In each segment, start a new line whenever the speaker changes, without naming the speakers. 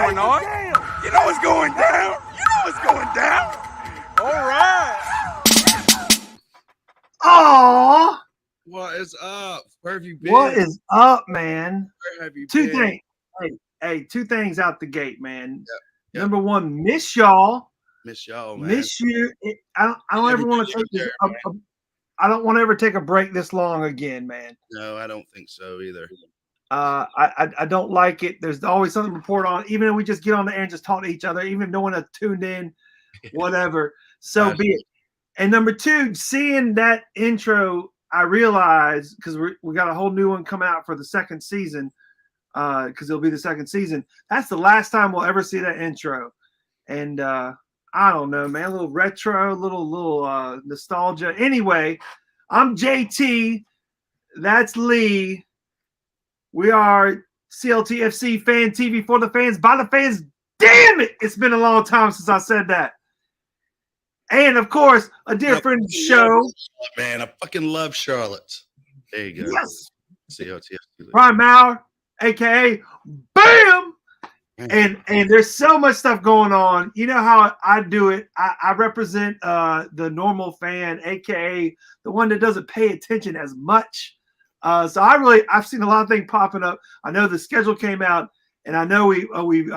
going on. You know what's going down. You know what's going down. All right.
Oh,
what is up? Where have you been?
What is up, man?
Where have you
Two
been?
things. Hey, two things out the gate, man.
Yep.
Number one, miss y'all.
Miss y'all, man.
Miss you. I don't ever want to take this. I don't want to ever take a break this long again, man.
No, I don't think so either.
I don't like it. There's always something to report on, even if we just get on the air and just talk to each other, even if no one has tuned in, whatever. So be it. And number two, seeing that intro, I realized because we got a whole new one come out for the second season, because it'll be the second season. That's the last time we'll ever see that intro. And I don't know, man, a little retro, little nostalgia. Anyway, I'm JT. That's Lee. We are CLTFC Fan TV for the fans, by the fans. Damn it! It's been a long time since I said that. And of course, a different show.
Man, I fucking love Charlotte. There you go.
Yes.
CLTFC.
Prime Hour, aka BAM! And there's so much stuff going on. You know how I do it. I represent the normal fan, aka the one that doesn't pay attention as much. So I've seen a lot of things popping up. I know the schedule came out, and I know we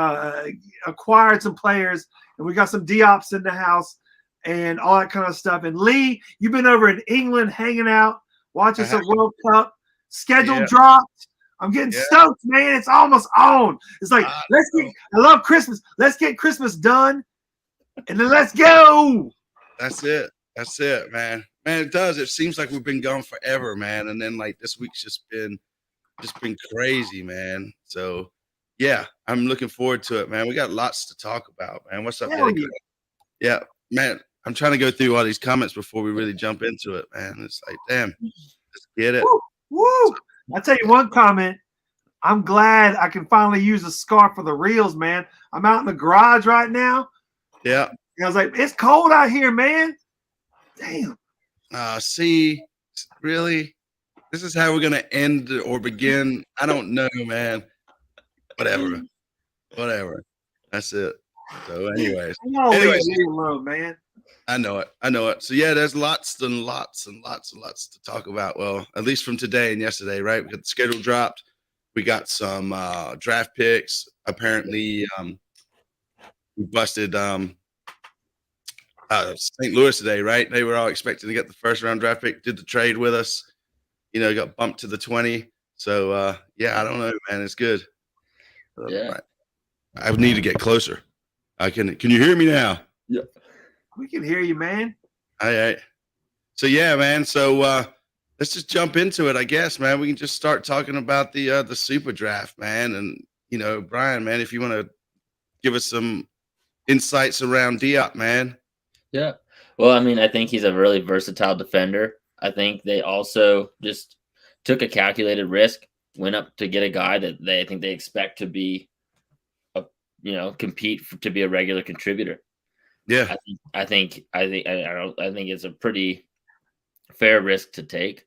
acquired some players, and we got some Diops in the house, and all that kind of stuff. And Lee, you've been over in England hanging out, watching some World Cup. Schedule dropped. I'm getting stoked, man. It's almost on. It's like, I love Christmas. Let's get Christmas done, and then let's go.
That's it, man. Man, it does. It seems like we've been gone forever, man. And then like this week's just been crazy, man. So yeah, I'm looking forward to it, man. We got lots to talk about, man. What's up, Eddie? Yeah, man. I'm trying to go through all these comments before we really jump into it, man. It's like, damn, let's get it.
Woo! I'll tell you one comment. I'm glad I can finally use a scarf for the reels, man. I'm out in the garage right now.
Yeah.
And I was like, it's cold out here, man. Damn.
See, really? This is how we're going to end or begin? I don't know, man. Whatever. That's it. So anyways.
Alone, man.
I know it. So yeah, there's lots and lots to talk about. Well, at least from today and yesterday, right? We got the schedule dropped. We got some draft picks. Apparently, we busted St. Louis today, right? They were all expecting to get the first round draft pick, did the trade with us, got bumped to the 20. So yeah, I don't know, man. It's good. Right. I need to get closer. Can you hear me now?
Yeah. We can hear you, man.
All right. So yeah, man. So let's just jump into it, I guess, man. We can just start talking about the super draft, man. And Brian, man, if you want to give us some insights around Diop, man.
Yeah. Well, I mean, I think he's a really versatile defender. I think they also just took a calculated risk, went up to get a guy that I think they expect to be compete to be a regular contributor.
Yeah.
I think it's a pretty fair risk to take.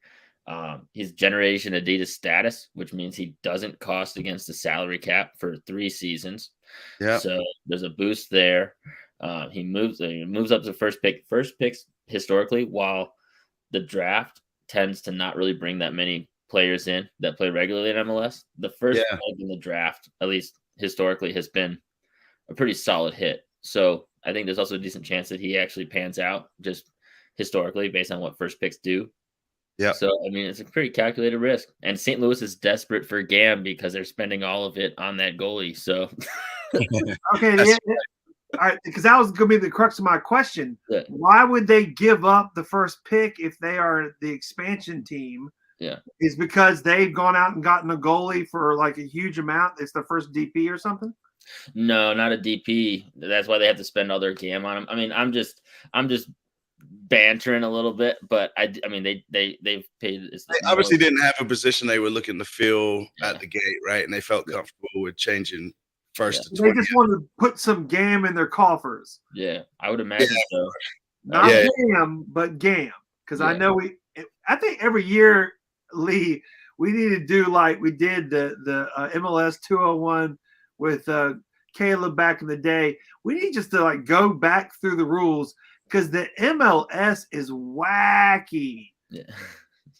He's Generation Adidas status, which means he doesn't cost against the salary cap for 3 seasons.
Yeah.
So there's a boost there. He moves up to first pick. First picks historically, while the draft tends to not really bring that many players in that play regularly in MLS, the first pick in the draft, at least historically, has been a pretty solid hit. So I think there's also a decent chance that he actually pans out just historically based on what first picks do.
Yeah.
So, I mean, it's a pretty calculated risk. And St. Louis is desperate for Gam because they're spending all of it on that goalie. So,
okay. All right, because that was going to be the crux of my question.
Yeah.
Why would they give up the first pick if they are the expansion team?
Yeah.
Is because they've gone out and gotten a goalie for like a huge amount. It's the first DP or something?
No, not a DP. That's why they have to spend all their Gam on him. I mean, I'm just bantering a little bit, but they've paid.
They obviously didn't have a position they were looking to fill at the gate, right? And they felt comfortable with changing first to 20.
They just wanted to put some Gam in their coffers.
Yeah, I would imagine so.
Not Gam, but Gam. Because I know I think every year, Lee, we need to do like we did the MLS 201 with Caleb back in the day. We need just to like go back through the rules because the MLS is wacky.
Yeah.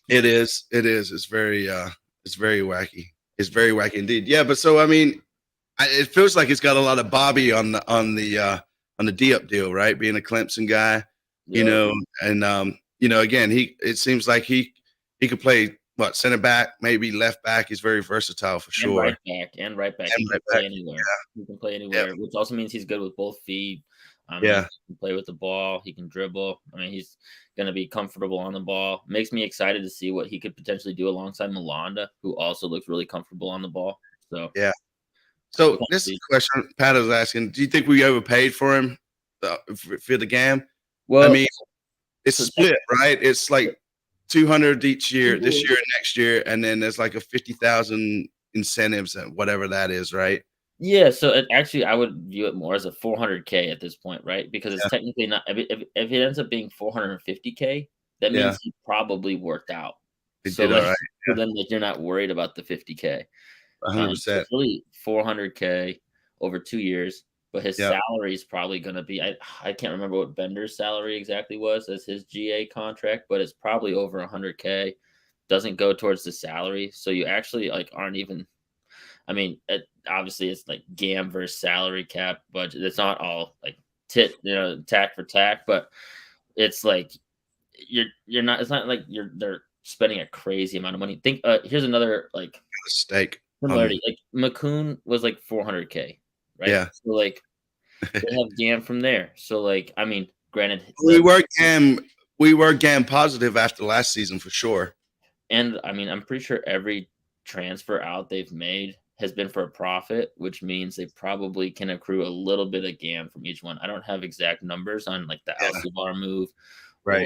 It is. It's very wacky. It's very wacky indeed. Yeah, but so I mean, it feels like it's got a lot of Bobby on the D-up deal, right? Being a Clemson guy, you know, and again, it seems like he could play center back, maybe left back. He's very versatile for sure.
And right back. He can play anywhere. Yeah. He can play anywhere, which also means he's good with both feet. He can play with the ball. He can dribble. I mean, he's going to be comfortable on the ball. Makes me excited to see what he could potentially do alongside Malanda, who also looks really comfortable on the ball. So
yeah. So this is a question Pat was asking: do you think we overpaid for him for the game? Well, I mean, it's split, right? It's like 200 each year, this year and next year, and then there's like a 50,000 incentives and whatever that is, right?
Yeah, so actually, I would view it more as a 400K at this point, right? Because it's technically not. If it ends up being 450K, that means he probably worked out. So then you're not worried about the 50K.
100%.
It's really 400K over 2 years, but his salary is probably going to be. I can't remember what Bender's salary exactly was as his GA contract, but it's probably over 100K. Doesn't go towards the salary, so you actually aren't even. I mean, obviously it's like GAM versus salary cap budget. It's not all like tack for tack, but it's like you're not. It's not like they're spending a crazy amount of money. Think here's another like
stake
similarity. Like McCoon was like 400K, right?
Yeah.
So like they have GAM from there. So like I mean, granted,
we were GAM positive after last season for sure.
And I mean, I'm pretty sure every transfer out they've made has been for a profit, which means they probably can accrue a little bit of GAM from each one. I don't have exact numbers on like the Alcivar move or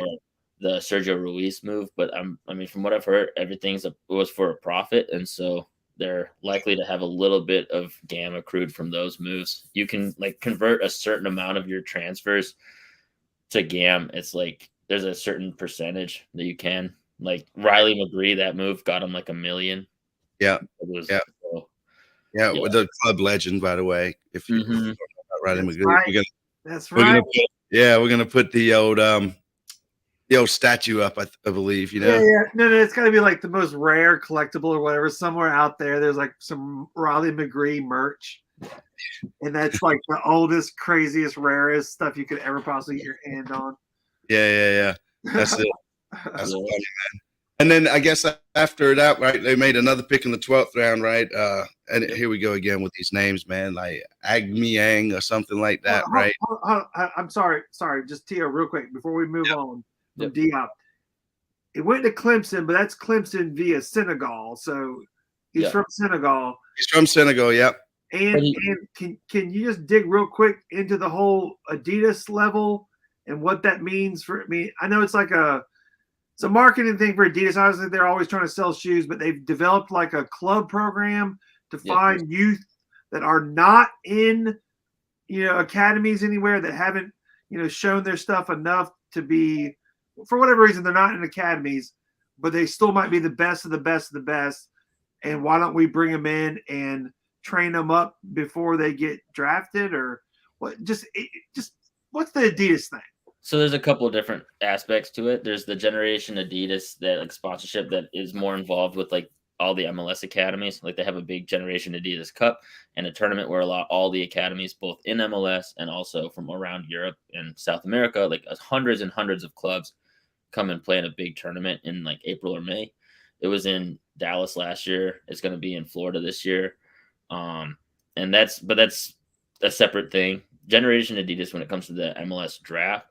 the Sergio Ruiz move, but I mean, from what I've heard, everything's was for a profit, and so they're likely to have a little bit of GAM accrued from those moves. You can like convert a certain amount of your transfers to GAM. It's like there's a certain percentage that you can. Like Riley McGree, that move got him like $1 million.
Yeah,
with
the club legend, by the way. If you about Riley McGree,
that's right.
We're gonna put the old statue up, I believe. You know,
no, it's got to be like the most rare collectible or whatever. Somewhere out there, there's like some Riley McGree merch, and that's like the oldest, craziest, rarest stuff you could ever possibly get your hand on.
Yeah. That's it. That's funny, man. And then I guess after that, right, they made another pick in the 12th round, right? And here we go again with these names, man, like Agmiang or something like that, right?
I'm sorry. Just Tio, real quick, before we move on from Diop. It went to Clemson, but that's Clemson via Senegal. So he's from Senegal.
He's from Senegal, yep.
And can you just dig real quick into the whole Adidas level and what that means for me? I know it's like it's a marketing thing for Adidas. Obviously, they're always trying to sell shoes, but they've developed like a club program to find youth that are not in, academies anywhere, that haven't, shown their stuff enough to be, for whatever reason, they're not in academies, but they still might be the best of the best of the best. And why don't we bring them in and train them up before they get drafted, or what? Just what's the Adidas thing?
So there's a couple of different aspects to it. There's the Generation Adidas, that like sponsorship that is more involved with like all the MLS academies. Like they have a big Generation Adidas Cup and a tournament where all the academies, both in MLS and also from around Europe and South America, like hundreds and hundreds of clubs come and play in a big tournament in like April or May. It was in Dallas last year. It's going to be in Florida this year. And that's a separate thing. Generation Adidas, when it comes to the MLS draft,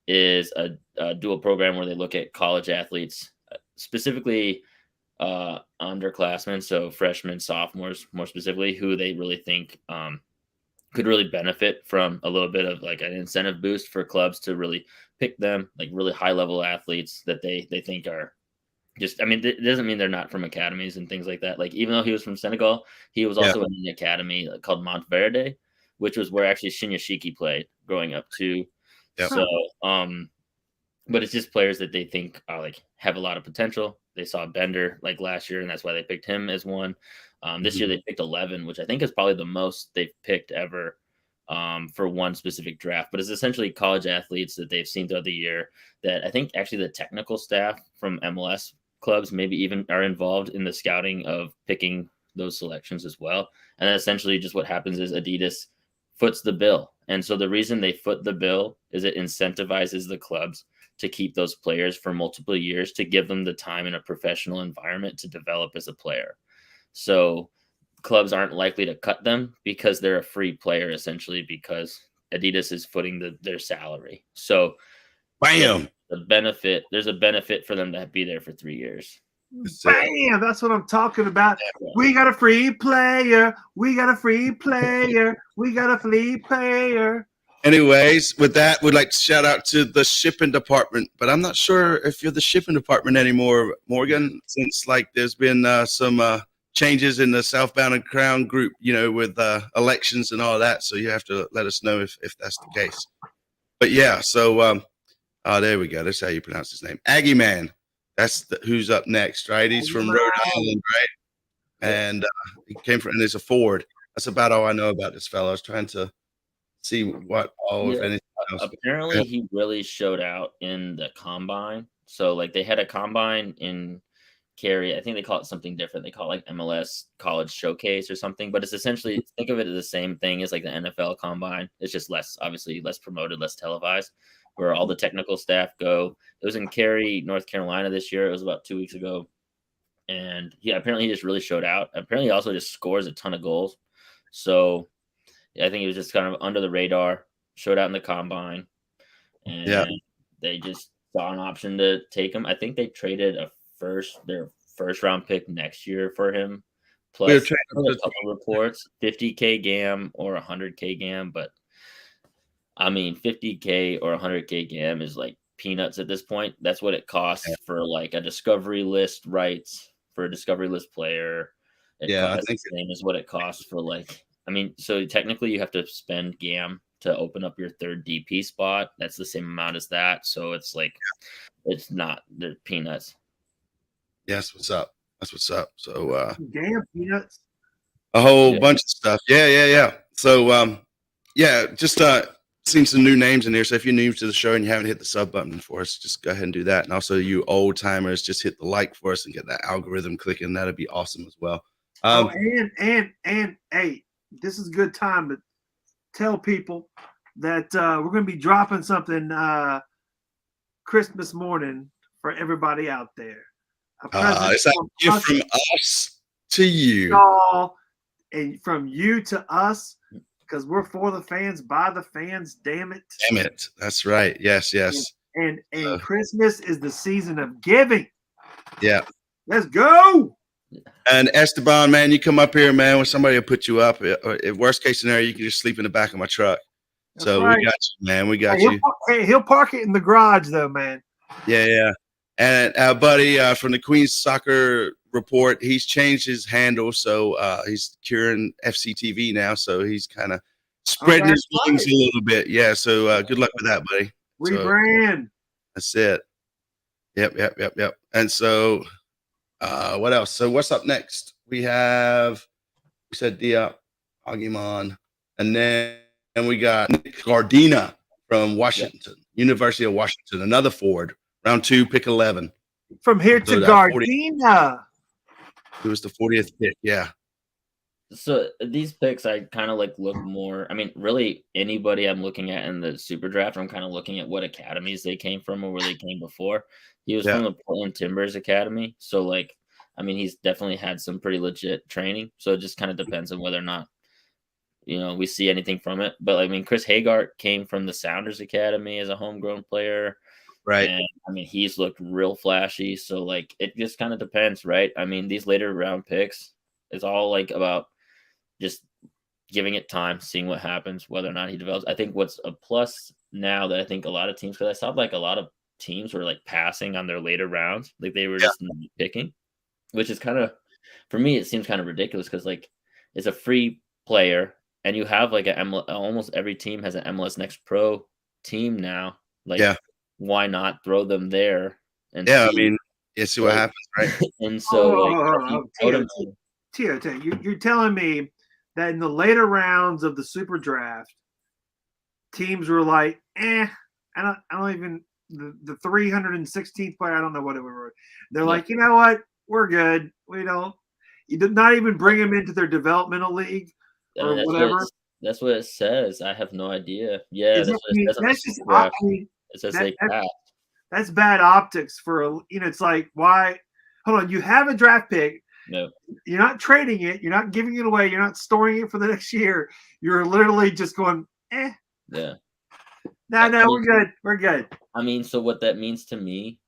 is a dual program where they look at college athletes, specifically underclassmen, so freshmen, sophomores, more specifically, who they really think could really benefit from a little bit of like an incentive boost for clubs to really pick them, like really high level athletes that they think are just, I mean, it doesn't mean they're not from academies and things like that. Like even though he was from Senegal, he was also in an academy called Montverde, which was where actually Shinyashiki played growing up too. Yep. So, but it's just players that they think are like have a lot of potential. they saw Bender like last year, and that's why they picked him as one. This year they picked 11, which I think is probably the most they've picked ever for one specific draft. But it's essentially college athletes that they've seen throughout the year that I think actually the technical staff from MLS clubs maybe even are involved in the scouting of picking those selections as well. And then essentially just what happens is Adidas foots the bill. And so the reason they foot the bill is it incentivizes the clubs to keep those players for multiple years, to give them the time in a professional environment to develop as a player. So clubs aren't likely to cut them because they're a free player, essentially, because Adidas is footing their salary. So
Bam.
There's a benefit for them to be there for 3 years.
Bam! That's what I'm talking about. We got a free player. We got a free player. We got a free player.
Anyways, with that, we'd like to shout out to the shipping department, but I'm not sure if you're the shipping department anymore, Morgan, since like there's been some changes in the Southbound and Crown group, you know, with elections and all that. So you have to let us know if that's the case. But yeah, so there we go. That's how you pronounce his name. Aggie Man. That's who's up next, right? He's from Rhode Island, right? And he came from, and there's a Ford. That's about all I know about this fellow. I was trying to see what all, if anything else.
Apparently, he really showed out in the combine. So, like, they had a combine in Cary. I think they call it something different. They call it like MLS College Showcase or something. But it's essentially, think of it as the same thing as like the NFL combine. It's just obviously less promoted, less televised, where all the technical staff go. It was in Cary, North Carolina this year. It was about 2 weeks ago. And apparently he just really showed out. Apparently he also just scores a ton of goals. So I think he was just kind of under the radar, showed out in the combine. And they just saw an option to take him. I think they traded their first round pick next year for him. Plus a couple reports, 50K GAM or 100K GAM. But I mean, 50K or 100K GAM is like peanuts at this point. That's what it costs for like a discovery list rights for a discovery list player. I think the same as what it costs for so technically you have to spend GAM to open up your third DP spot. That's the same amount as that. So it's like, it's not the peanuts.
Yes, what's up? That's what's up. So
damn peanuts.
A whole bunch of stuff. Yeah. So just seen some new names in here. So if you're new to the show and you haven't hit the sub button for us, just go ahead and do that. And also you old timers, just hit the like for us and get that algorithm clicking. That'd be awesome as well.
And hey, this is a good time to tell people that we're going to be dropping something Christmas morning for everybody out there.
It's a gift from us to you.
And from you to us, because we're for the fans, by the fans, damn it.
Damn it. That's right. Yes.
And Christmas is the season of giving.
Yeah.
Let's go.
And Esteban, man, you come up here, man, when somebody will put you up. Worst case scenario, you can just sleep in the back of my truck. That's right. We got you, man. We got you.
He'll park it in the garage, though, man.
Yeah. And our buddy from the Queens Soccer Report, he's changed his handle, so he's curing FCTV now. So he's kind of spreading his wings a little bit. Yeah. So good luck with that, buddy.
Rebrand.
That's it. Yep. And so, what else? So what's up next? We said Diop, Aguiman, and then we got Nick Gardina from Washington, University of Washington, another Ford. Round 2, pick 11.
From here to Gardina.
It was the 40th pick, yeah.
So these picks, I kind of look more. I mean, really, anybody I'm looking at in the super draft, I'm kind of looking at what academies they came from or where they came before. He was from the Portland Timbers Academy. So, he's definitely had some pretty legit training. So it just kind of depends on whether or not, we see anything from it. But, Chris Hagart came from the Sounders Academy as a homegrown player.
Right.
And he's looked real flashy. So it just kind of depends, right? These later round picks, it's all about just giving it time, seeing what happens, whether or not he develops. I think what's a plus now that I think a lot of teams, because I saw a lot of teams were passing on their later rounds. They were just not picking, which is kind of, for me, it seems kind of ridiculous because it's a free player and you have almost every team has an MLS Next Pro team now. Why not throw them there? And
Yeah, see what happens, right?
And so like I would
Tio,
imagine-
you're telling me that in the later rounds of the Super Draft, teams were like, I don't even the 316th player. I don't know what it was. They're like, you know what? We're good. We don't. You did not even bring him into their developmental league
I
or
mean,
whatever.
that's what it says. I have no idea. Yeah,
Is
that's
it-
what it says on the
that's just.
Super Draft.
I mean,
It says
that-
they
that-
passed.
that's bad optics for it's like why. Hold on, you have a draft pick.
No.
You're not trading it. You're not giving it away. You're not storing it for the next year. You're literally just going,
Yeah.
No, we're good. We're good.
I mean, so what that means to me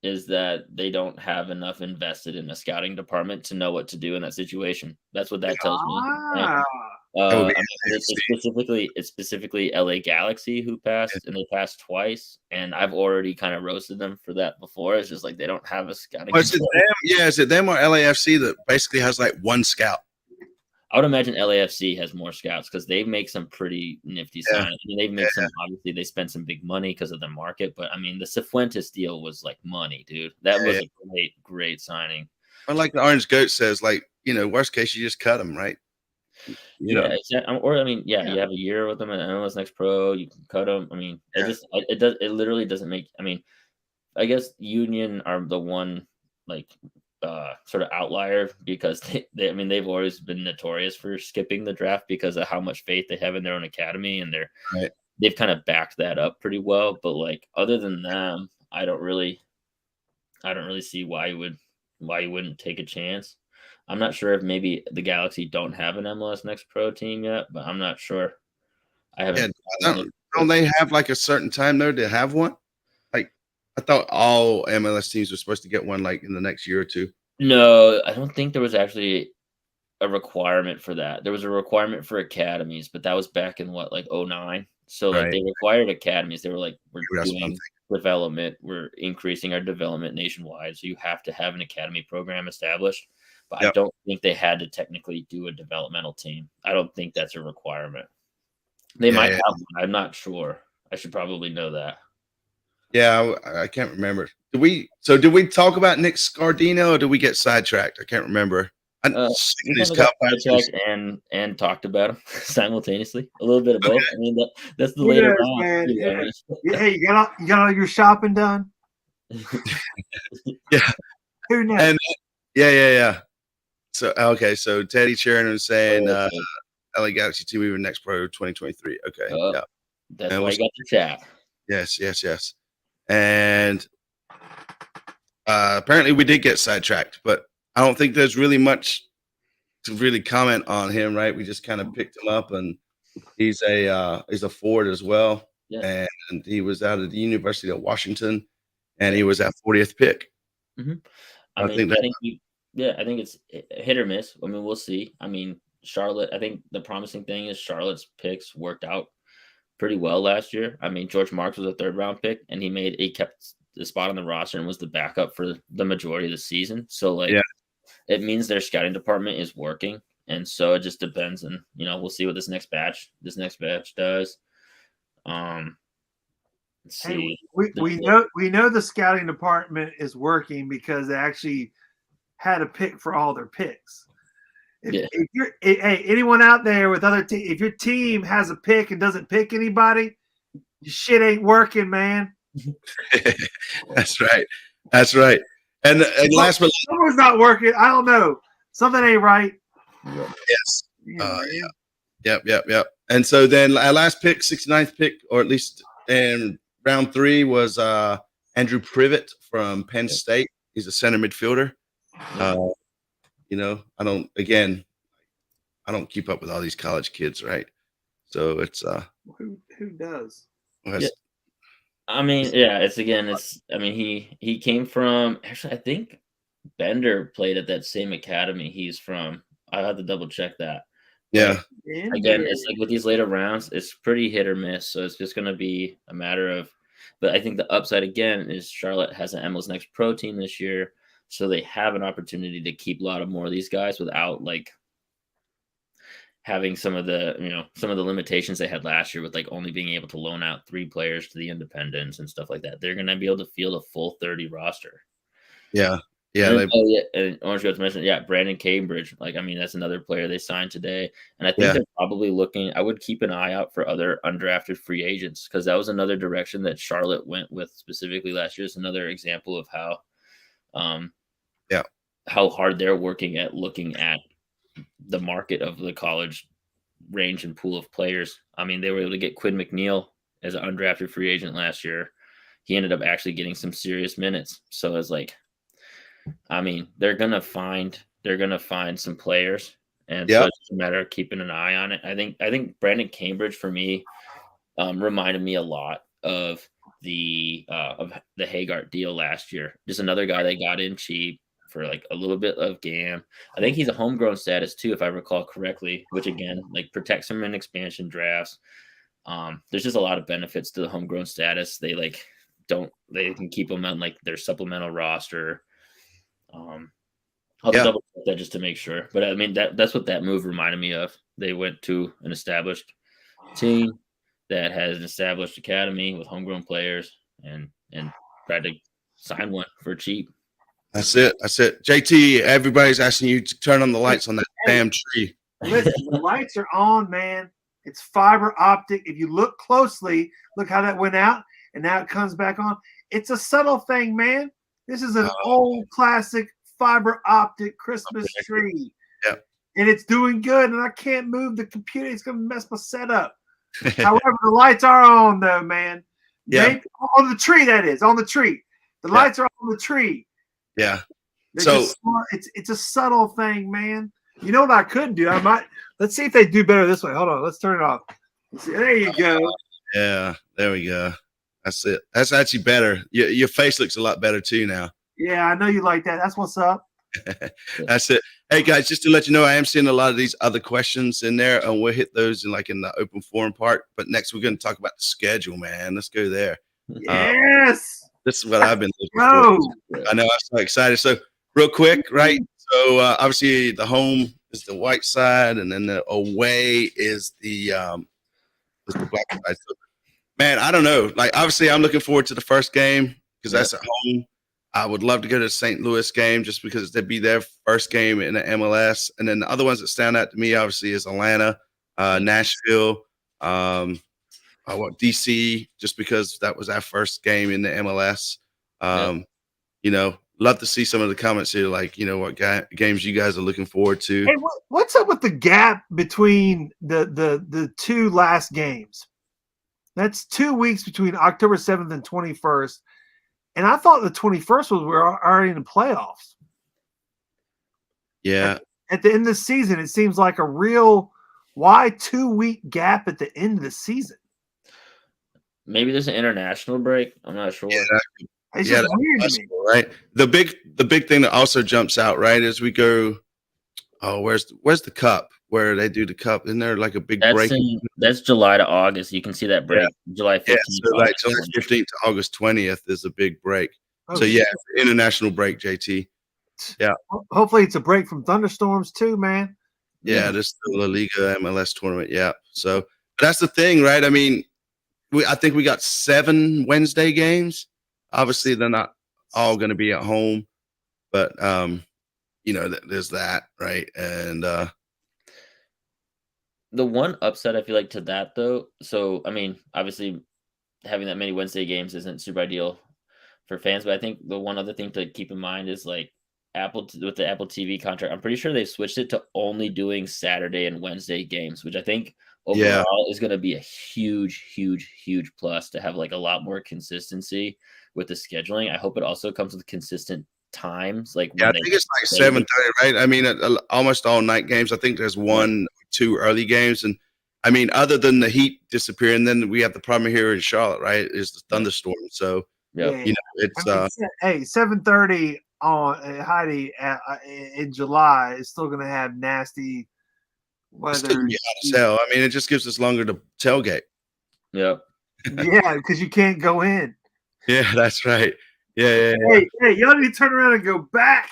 is that they don't have enough invested in a scouting department to know what to do in that situation. That's what that tells me.
Ah,
That would be
I mean, it's specifically LA Galaxy who passed, and they passed twice. And I've already kind of roasted them for that before. It's just like they don't have a scouting.
Is it them? Yeah, is it them or LAFC that basically has like one scout?
I would imagine LAFC has more scouts because they make some pretty nifty
Yeah.
signings. I mean, they've made some. Obviously, they spent some big money because of the market. But I mean, the Cifuentes deal was like money, dude. That was a great signing.
But like the Orange Goat says, like, worst case, you just cut them, right?
Yeah, exactly. Or I mean, you have a year with them at MLS Next Pro. You can cut them. I mean, it literally doesn't make. I mean, I guess Union are the one like sort of outlier because they've always been notorious for skipping the draft because of how much faith they have in their own academy, and they've kind of backed that up pretty well. But like other than them, I don't really see why you wouldn't take a chance. I'm not sure if maybe the Galaxy don't have an MLS Next Pro team yet, but I'm not sure. I haven't.
Don't they have like a certain time though to have one? Like, I thought all MLS teams were supposed to get one like in the next year or two.
No, I don't think there was actually a requirement for that. There was a requirement for academies, but that was back in what, like 09. So like they required academies. They were like, we're doing development, we're increasing our development nationwide. So you have to have an academy program established. But I don't think they had to technically do a developmental team. I don't think that's a requirement. They might have one. I'm not sure. I should probably know that.
Yeah, I can't remember. Did we talk about Nick Scardino or did we get sidetracked? I can't remember.
We got sidetracked and talked about him simultaneously. A little bit of both. I mean, that's the later round.
Hey, you got all your shopping done?
Yeah.
Who knows?
And yeah. So so Teddy Sheridan was saying LA Galaxy team moving next pro 2023. Okay.
That's why you got the chat.
Yes. And apparently we did get sidetracked, but I don't think there's really much to really comment on him, right? We just kind of picked him up, and he's a forward as well.
Yeah.
And he was out of the University of Washington, and he was at 40th pick.
Mm-hmm. I think it's hit or miss. I mean, we'll see. I mean, Charlotte, I think the promising thing is Charlotte's picks worked out pretty well last year. I mean, George Marks was a 3rd round pick, and he kept the spot on the roster and was the backup for the majority of the season. So it means their scouting department is working. And so it just depends. And, we'll see what this next batch does. Let's see.
Hey, we know the scouting department is working because they actually had a pick for all their picks. If anyone out there with other if your team has a pick and doesn't pick anybody, your shit ain't working, man.
That's right. And last but
someone's not working. I don't know. Something ain't right.
Yes. Yep. And so then our last pick, 69th pick, or at least in round 3, was Andrew Privet from Penn State. He's a center midfielder. I don't keep up with all these college kids, right? So it's
who does?
I mean, he came from, actually, I think Bender played at that same academy he's from. I have to double check that.
Yeah.
Again, it's like with these later rounds, it's pretty hit or miss. So it's just going to be a matter of, but I think the upside again is Charlotte has an MLS Next Pro team this year. So they have an opportunity to keep a lot of more of these guys without like having some of the limitations they had last year with like only being able to loan out 3 players to the independents and stuff like that. They're going to be able to field a full 30 roster.
Yeah. Yeah.
And, oh yeah, and Orange Goats mentioned, yeah, Brandon Cambridge. Like, I mean, that's another player they signed today, and I think
Yeah.
they're probably looking. I would keep an eye out for other undrafted free agents because that was another direction that Charlotte went with specifically last year. It's another example of how,
Yeah.
how hard they're working at looking at the market of the college range and pool of players. I mean, they were able to get Quinn McNeil as an undrafted free agent last year. He ended up actually getting some serious minutes. So it's like, I mean, they're gonna find some players, and so
Yeah.
it's just a matter of keeping an eye on it. I think Brandon Cambridge for me reminded me a lot of the Haggart deal last year. Just another guy they got in cheap for like a little bit of GAM. I think he's a homegrown status too, if I recall correctly, which again like protects him in expansion drafts. There's just a lot of benefits to the homegrown status. They can keep him on like their supplemental roster. I'll
Yeah.
double check that just to make sure. But I mean that's what that move reminded me of. They went to an established team that has an established academy with homegrown players and tried to sign one for cheap.
That's it. JT, everybody's asking you to turn on the lights on that damn tree.
Listen, the lights are on, man. It's fiber optic. If you look closely, look how that went out, and now it comes back on. It's a subtle thing, man. This is an old classic fiber optic Christmas tree.
Yep.
And it's doing good, and I can't move the computer. It's going to mess my setup. However, the lights are on, though, man.
Yeah.
Maybe on the tree, that is. On the tree. The lights are on the tree.
Yeah.
So it's a subtle thing, man. You know what I could do? I might – let's see if they do better this way. Hold on. Let's turn it off. There you go.
Yeah. There we go. That's it. That's actually better. Your face looks a lot better too now.
Yeah, I know you like that. That's what's up.
That's it. Hey guys, just to let you know, I am seeing a lot of these other questions in there, and we'll hit those in the open forum part. But next, we're going to talk about the schedule, man. Let's go there.
Yes.
This is what I've been looking for. I know, I'm so excited. So, real quick, right? So, obviously, the home is the white side, and then the away is the black side. So, man, I don't know. Like, obviously, I'm looking forward to the first game because that's at home. I would love to go to the St. Louis game just because they'd be their first game in the MLS. And then the other ones that stand out to me, obviously, is Atlanta, Nashville, DC, just because that was our first game in the MLS. You know, love to see some of the comments here, like, you know, what games you guys are looking forward to.
Hey, what's up with the gap between the two last games? That's 2 weeks between October 7th and 21st. And I thought the 21st we're already in the playoffs.
Yeah.
At the end of the season, it seems like a real why 2 week gap at the end of the season.
Maybe there's an international break. I'm not sure.
Yeah,
it's just weird to me.
Right. The big thing that also jumps out, right, is we go, oh, where's the cup? Where they do the cup? Isn't there like a big break?
That's July to August. You can see that break. Yeah. July 15th.
Yeah, so like July 15th to August 20th is a big break. So yeah, international break, JT. Yeah.
Hopefully it's a break from thunderstorms too, man.
Yeah, there's the La Liga MLS tournament. Yeah. So that's the thing, right? I mean, I think we got 7 Wednesday games. Obviously, they're not all going to be at home, but you know, there's that, right? And
the one upset I feel like to that though, so I mean, obviously having that many Wednesday games isn't super ideal for fans, but I think the one other thing to keep in mind is like with the Apple TV contract, I'm pretty sure they've switched it to only doing Saturday and Wednesday games, which I think overall is going to be a huge plus to have like a lot more consistency with the scheduling. I hope it also comes with consistent times. Like
I think it's like 7:30, right? I mean, almost all night games. I think there's 1 or 2 early games, and I mean, other than the heat disappearing, then we have the problem here in Charlotte, right? Is the thunderstorm. So you know, it's
7:30 on Heidi in July is still going to have nasty weather.
It's still gonna be hot as hell. I mean, it just gives us longer to tailgate.
Yep.
Yeah, because you can't go in.
Yeah, that's right. Yeah.
Hey, y'all need to turn around and go back.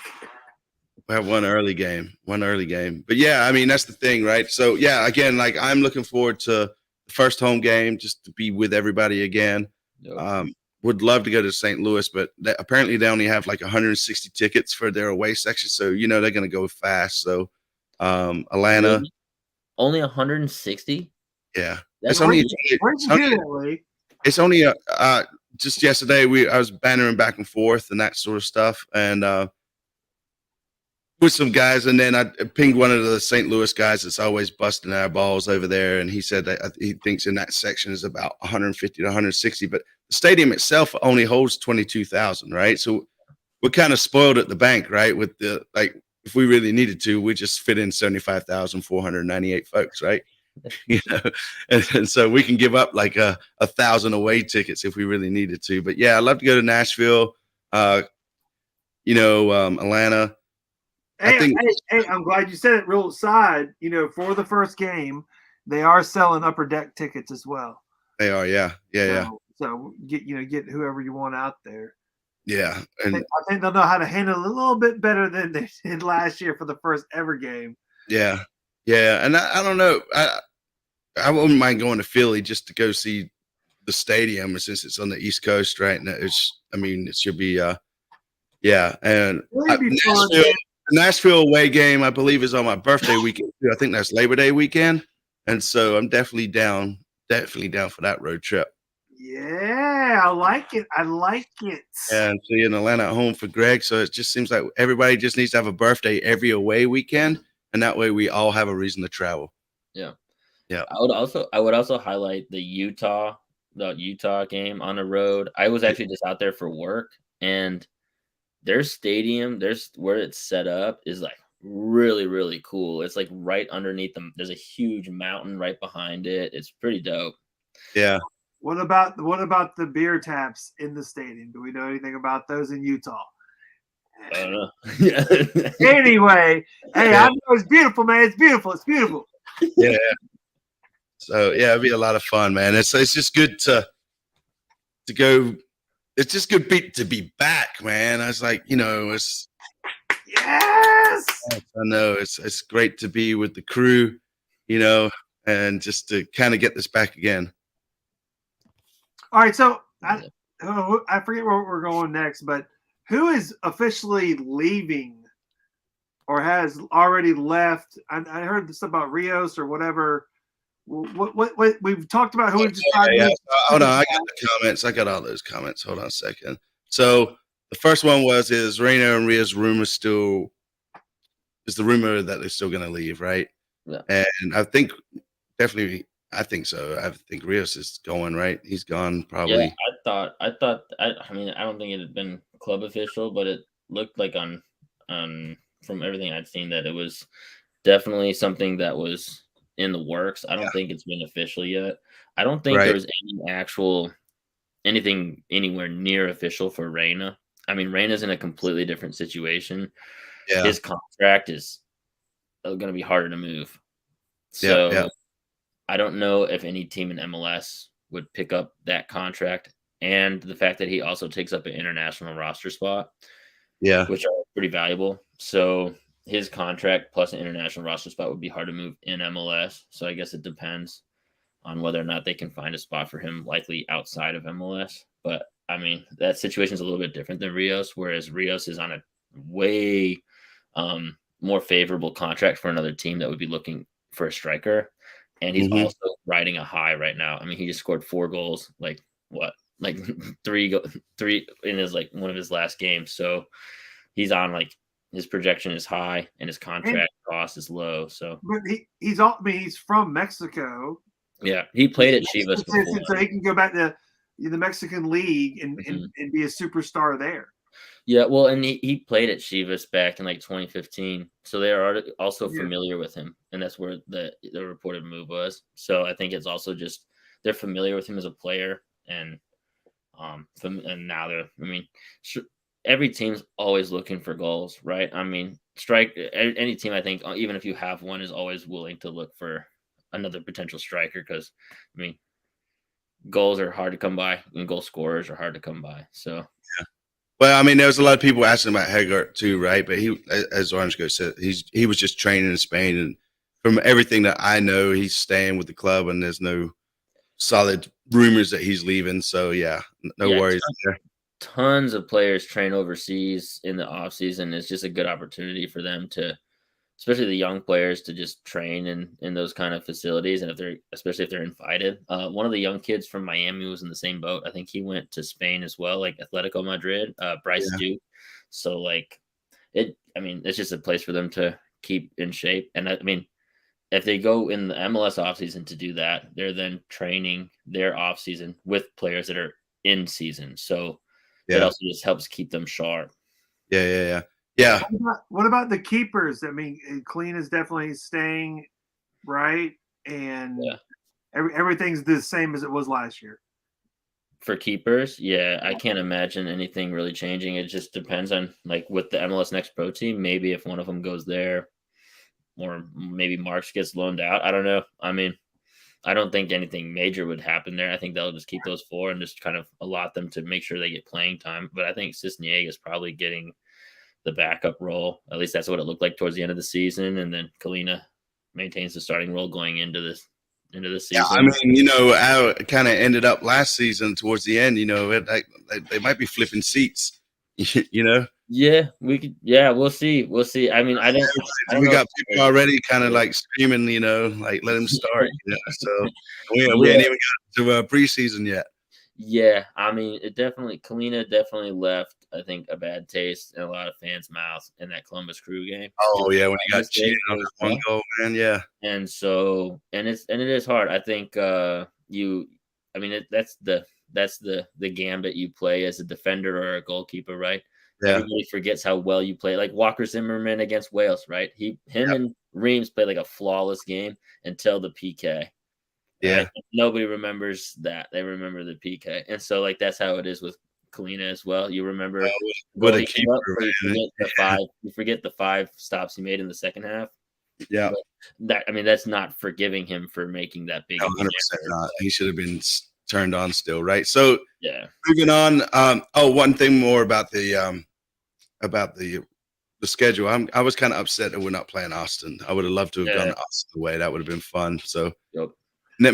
We have one early game. But yeah, I mean, that's the thing, right? So yeah, again, like I'm looking forward to the first home game just to be with everybody again. Yep. would love to go to St. Louis, but apparently they only have like 160 tickets for their away section. So, they're going to go fast. So, Atlanta.
Really? Only 160?
Yeah.
That's
Where'd you do that, Lee?
It's only just yesterday I was bantering back and forth and that sort of stuff, and with some guys, and then I pinged one of the St. Louis guys that's always busting our balls over there, and he said that he thinks in that section is about 150 to 160, but the stadium itself only holds 22,000, right? So we're kind of spoiled at the bank, right? With the if we really needed to, we just fit in 75,498 folks, right? And so we can give up like 1,000 away tickets if we really needed to. But yeah, I'd love to go to Nashville, Atlanta.
Hey, I'm glad you said it. Real side, for the first game, they are selling upper deck tickets as well.
They are, yeah.
So get whoever you want out there.
Yeah, and
I think they'll know how to handle it a little bit better than they did last year for the first ever game.
Yeah, and I don't know. I wouldn't mind going to Philly just to go see the stadium, since it's on the East Coast, right? And it should be, and the Nashville away game, I believe, is on my birthday weekend too. I think that's Labor Day weekend, and so I'm definitely down for that road trip.
Yeah, I like it.
And seeing Atlanta at home for Greg, so it just seems like everybody just needs to have a birthday every away weekend, and that way we all have a reason to travel.
Yeah. I would also highlight the Utah game on the road. I was actually just out there for work, and their stadium, where it's set up is like really, really cool. It's like right underneath them. There's a huge mountain right behind it. It's pretty dope.
Yeah.
What about the beer taps in the stadium? Do we know anything about those in Utah?
I don't know.
Anyway, hey, I know it's beautiful, man. It's beautiful.
Yeah. So yeah, it'd be a lot of fun, man. It's just good to go. It's just good to be back, man. I was like, it's
yes.
I know it's great to be with the crew, and just to kind of get this back again.
All right, so I forget where we're going next, but who is officially leaving or has already left? I heard this about Rios or whatever. What we've talked about who we decided.
Yeah. Hold on, I got the comments. I got all those comments. Hold on a second. So the first one is Reyna and Rios rumor is the rumor that they're still going to leave, right?
Yeah.
And I think so. I think Rios is going, right? He's gone probably.
Yeah, I don't think it had been club official, but it looked like on from everything I'd seen that it was definitely something that was in the works. I don't think it's been official yet. I don't think there was anything anywhere near official for Reyna. I mean, Reyna's in a completely different situation.
Yeah.
His contract is going to be harder to move. So I don't know if any team in MLS would pick up that contract, and the fact that he also takes up an international roster spot, which are pretty valuable. So his contract plus an international roster spot would be hard to move in MLS. So I guess it depends on whether or not they can find a spot for him, likely outside of MLS. But I mean, that situation is a little bit different than Rios, whereas Rios is on a way more favorable contract for another team that would be looking for a striker. And he's also riding a high right now. I mean, he just scored 4 goals, like three in his one of his last games. So he's on his projection is high and his contract cost is low. So,
but he's from Mexico.
Yeah, he played at Chivas before.
So he can go back to the Mexican League and be a superstar there.
Yeah, well, and he played at Chivas back in 2015, so they are also familiar with him, and that's where the reported move was. So I think it's also just they're familiar with him as a player, and now every team's always looking for goals, right? I mean, any team, I think, even if you have one, is always willing to look for another potential striker because, I mean, goals are hard to come by, and goal scorers are hard to come by. So.
Yeah. Well, I mean, there was a lot of people asking about Hegart too, right? But he, as Orange Coast said, he was just training in Spain, and from everything that I know, he's staying with the club, and there's no solid rumors that he's leaving. So yeah, no
Yeah,
worries there.
Tons of players train overseas in the offseason. It's just a good opportunity for them to, especially the young players, to just train in those kind of facilities. And especially if they're invited. One of the young kids from Miami was in the same boat. I think he went to Spain as well, like Atletico Madrid, Bryce
Yeah.
Duke. So like it's just a place for them to keep in shape. And I mean, if they go in the MLS offseason to do that, they're then training their offseason with players that are in season. So it
Yeah,
also just helps keep them sharp.
yeah.
What about the keepers? I mean, Clean is definitely staying, right? And
Yeah.
everything's the same as it was last year.
For keepers, yeah, I can't imagine anything really changing. It just depends on, like, with the MLS Next Pro team, maybe if one of them goes there, or maybe Marks gets loaned out. I don't know. I mean, I don't think anything major would happen there. I think they'll just keep those four and just kind of allot them to make sure they get playing time. But I think Cisniega is probably getting the backup role. At least that's what it looked like towards the end of the season. And then Kalina maintains the starting role going into this season.
Yeah, I mean, how it kind of ended up last season towards the end. They might be flipping seats.
Yeah, we could. Yeah, we'll see. We'll see. I mean, I don't
We
know
got
if-
people already kind of like screaming, like let him start. So we ain't even got to preseason yet.
Yeah, I mean, Kalina definitely left, I think, a bad taste in a lot of fans' mouths in that Columbus Crew game.
Oh yeah, when he got
Mistake
cheated on
was
that one
tough.
goal, man. Yeah,
And so, and it is hard. I think that's the gambit you play as a defender or a goalkeeper, right?
yeah,
Everybody forgets how well you play. Like Walker Zimmerman against Wales, right? Him and Reams played like a flawless game until the PK.
yeah.
Right? Nobody remembers that. They remember the PK. And so like that's how it is with Kalina as well. You remember
What
goal
a
he gave
keeper,
up, but
man.
you forget the 5 stops he made in the second half.
Yeah,
That's not forgiving him for making that big.
100% not. He should have been turned on still, right? So
Yeah.
moving on. One thing more about the schedule. I was kind of upset that we're not playing Austin. I would have loved to have gone to Austin away. That would have been fun. So
Yep.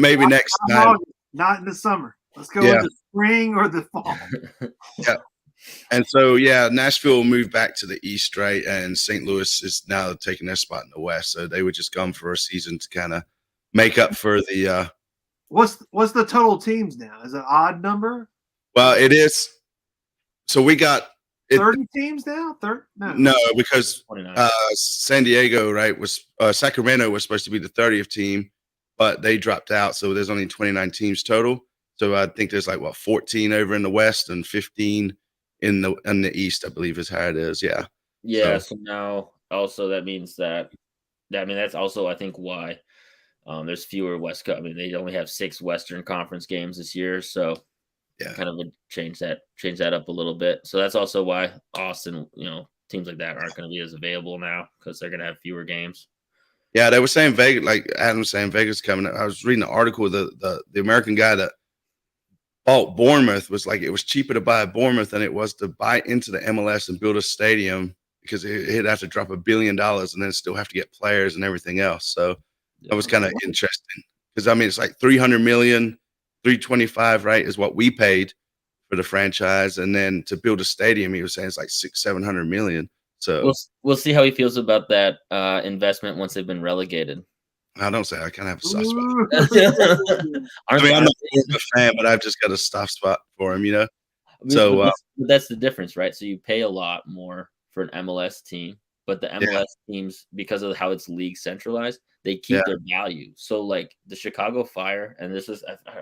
maybe next time.
Not in the summer. Let's go
Yeah.
in the spring or the fall.
Yeah. And so, Nashville will move back to the East, right? And St. Louis is now taking their spot in the West. So they would just come for a season to kind of make up for the.
What's the total teams now? Is it an odd number?
Well, it is. So we got
30 teams now?
No, because
29.
San Diego, right, was Sacramento was supposed to be the 30th team, but they dropped out. So there's only 29 teams total. So I think there's 14 over in the West and 15 in the East, I believe is how it is. Yeah.
Yeah. So now also that means that's also, I think, why there's fewer West Coast. I mean, they only have 6 Western Conference games this year. So
Yeah.
kind of would change that up a little bit. So that's also why Austin, teams like that aren't going to be as available now because they're going to have fewer games.
Yeah, they were saying Vegas, like Adam was saying, Vegas coming up. I was reading an article. The American guy that bought Bournemouth was like it was cheaper to buy Bournemouth than it was to buy into the MLS and build a stadium because he'd have to drop $1 billion and then still have to get players and everything else. So that was kind of interesting because I mean it's like 300 million, 325, right, is what we paid for the franchise, and then to build a stadium, he was saying it's like 600-700 million. So
we'll see how he feels about that investment once they've been relegated.
I don't say I kind of have a soft spot. I mean, I'm not a fan, but I've just got a soft spot for him, So
that's the difference, right? So you pay a lot more for an MLS team, but the MLS teams, because of how it's league centralized, they keep their value. So like the Chicago Fire, and I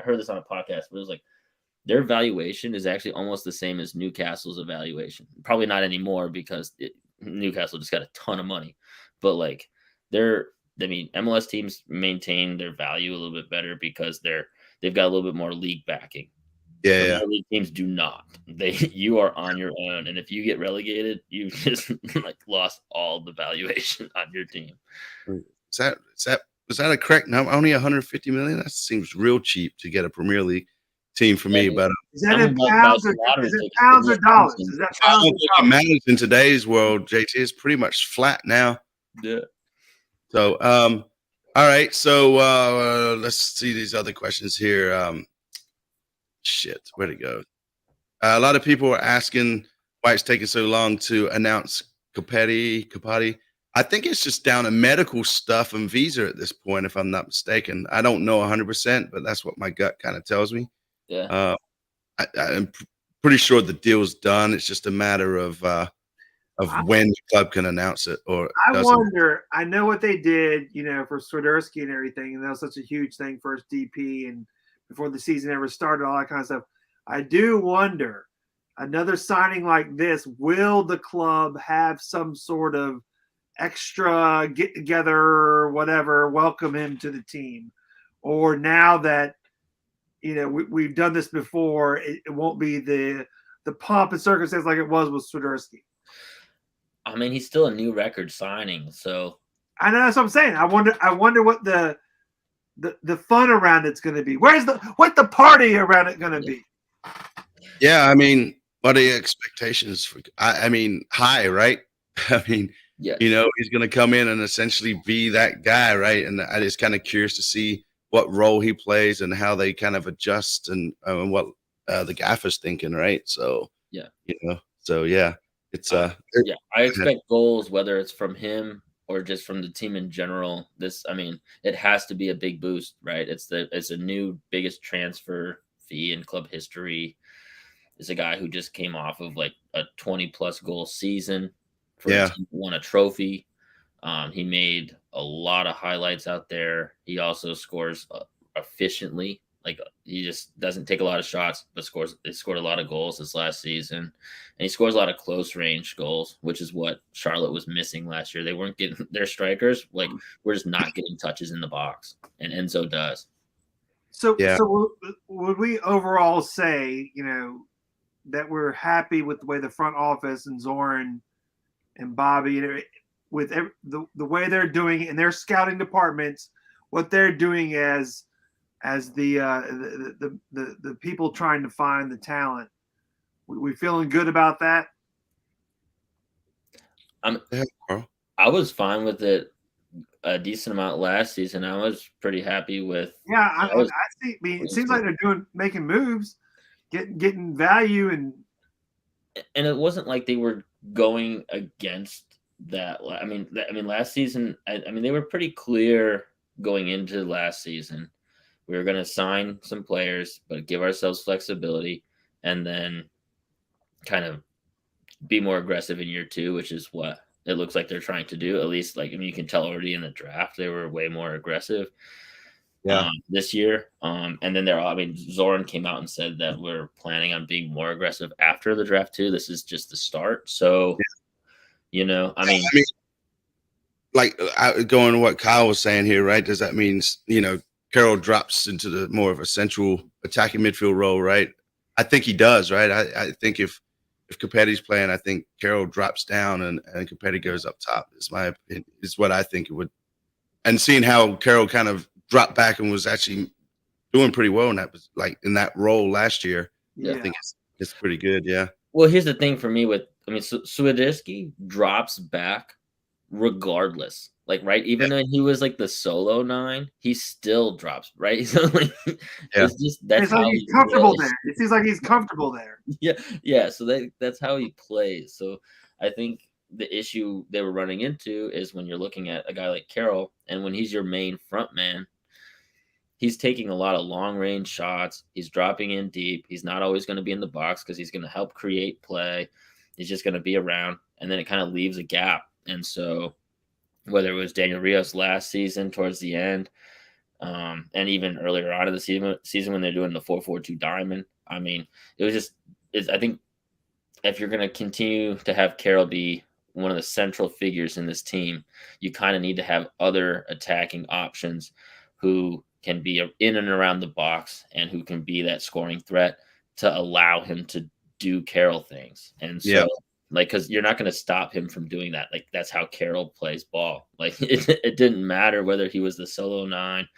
heard this on a podcast, but it was like their valuation is actually almost the same as Newcastle's evaluation. Probably not anymore because Newcastle just got a ton of money, but like MLS teams maintain their value a little bit better because they've got a little bit more league backing.
Yeah.
League teams do not. You are on your own, and if you get relegated, you just lost all the valuation on your team.
Was that a correct number? Only 150 million? That seems real cheap to get a Premier League team for me. But
is that in pounds or dollars? Is that
I don't think it matters in today's world. JT is pretty much flat now.
Yeah.
So, all right. So let's see these other questions here. shit, where'd it go? A lot of people are asking why it's taking so long to announce Capati. I think it's just down to medical stuff and visa at this point, if I'm not mistaken. I don't know 100%, but that's what my gut kind of tells me.
Yeah.
I'm pretty sure the deal's done. It's just a matter of when the club can announce it or
I
doesn't.
wonder. I know what they did, for Swiderski and everything, and that was such a huge thing for his DP and before the season ever started, all that kind of stuff. I do wonder, another signing like this, will the club have some sort of extra get together or whatever, welcome him to the team? Or now that we've done this before, it won't be the pomp and circumstance like it was with Swiderski.
I mean, he's still a new record signing, so
I know that's what I'm saying. I wonder what the fun around it's going to be. What's the party around it going to be?
Yeah, I mean, what are the expectations for? I mean, high, right? I mean,
yeah,
he's going to come in and essentially be that guy, right? And I just kind of curious to see what role he plays and how they kind of adjust and what the gaffer's thinking, right? So
yeah,
so yeah, it's
I expect goals, whether it's from him or just from the team in general. It has to be a big boost, right? It's a new biggest transfer fee in club history. It's a guy who just came off of like a 20+ goal season for a team who won a trophy. He made a lot of highlights out there. He also scores efficiently. Like, he just doesn't take a lot of shots, but scored a lot of goals this last season. And he scores a lot of close range goals, which is what Charlotte was missing last year. They weren't getting their strikers. Like, we're just not getting touches in the box, and Enzo does.
So would we overall say, that we're happy with the way the front office and Zoran and Bobby, with the way they're doing it in their scouting departments, what they're doing as the people trying to find the talent? We feeling good about that?
I was fine with it a decent amount last season. I was pretty happy with.
Yeah, I see. It seems like they're making moves, getting value, and
it wasn't like they were going against that. I mean, last season, they were pretty clear going into last season. We were going to sign some players, but give ourselves flexibility, and then kind of be more aggressive in year two, which is what it looks like they're trying to do. At least, you can tell already in the draft, they were way more aggressive. This year. And then Zoran came out and said that we're planning on being more aggressive after the draft too. This is just the start. So,
going to what Kyle was saying here, right? Does that mean, Carroll drops into the more of a central attacking midfield role, right? I think he does, right? I think if Capetti's playing, I think Carroll drops down and Capetti goes up top. Is what I think it would. And seeing how Carroll kind of dropped back and was actually doing pretty well in that role last year.
Yeah.
I think it's pretty good. Yeah.
Well, here's the thing for me Swiderski drops back regardless. Right? Even though he was like the solo 9, he still drops, right? So it's just that's how
he's comfortable there. It seems like he's comfortable there.
Yeah. So that's how he plays. So I think the issue they were running into is when you're looking at a guy like Carroll, and when he's your main front man, he's taking a lot of long range shots. He's dropping in deep. He's not always going to be in the box because he's going to help create play. He's just going to be around, and then it kind of leaves a gap. And so whether it was Daniel Rios last season towards the end, and even earlier on in the season when they're doing the 4-4-2 diamond, it was I think if you're going to continue to have Carroll be one of the central figures in this team, you kind of need to have other attacking options who can be in and around the box and who can be that scoring threat to allow him to do Carroll things. And so, because you're not going to stop him from doing that. That's how Carroll plays ball. It didn't matter whether he was the solo 9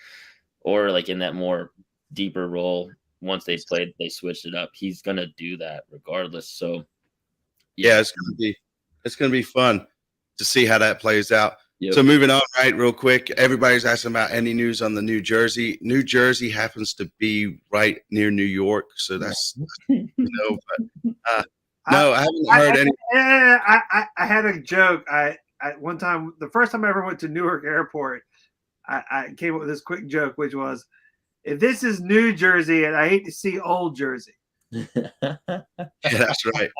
or in that more deeper role. Once they switched it up. He's going to do that regardless. So
yeah, it's going to be fun to see how that plays out.
Yep.
So moving on, right, real quick. Everybody's asking about any news on the New Jersey. New Jersey happens to be right near New York, so that's but no, I haven't heard any.
I had a joke. I one time, the first time I ever went to Newark Airport, I came up with this quick joke, which was, if this is New Jersey, and I hate to see old Jersey.
Yeah, that's right.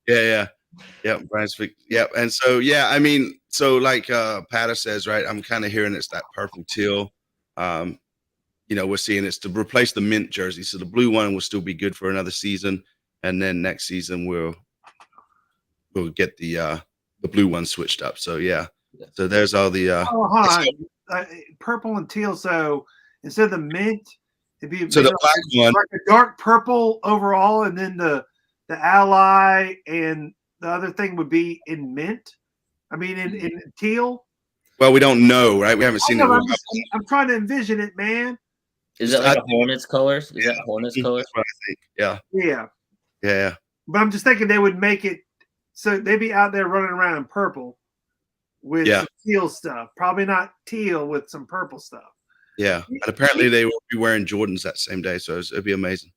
Yeah. Yep, Brunswick. Yep. And so I mean, so like Patta says, right, I'm kind of hearing it's that purple teal. We're seeing it's to replace the mint jersey. So the blue one will still be good for another season. And then next season we'll get the blue one switched up. So yeah. So there's all the
purple and teal. So instead of the mint, it'd be
so the black one,
like a dark purple overall, and then the ally and the other thing would be in mint. I mean, in teal.
Well, we don't know, right? We haven't seen it.
I'm trying to envision it, man.
Is that like a Hornets colors? Is that Hornets colors?
That's what I think.
Yeah.
Yeah.
But I'm just thinking they would make it so they'd be out there running around in purple with some teal stuff. Probably not teal with some purple stuff.
Yeah. And apparently they will be wearing Jordans that same day, so it'd be amazing.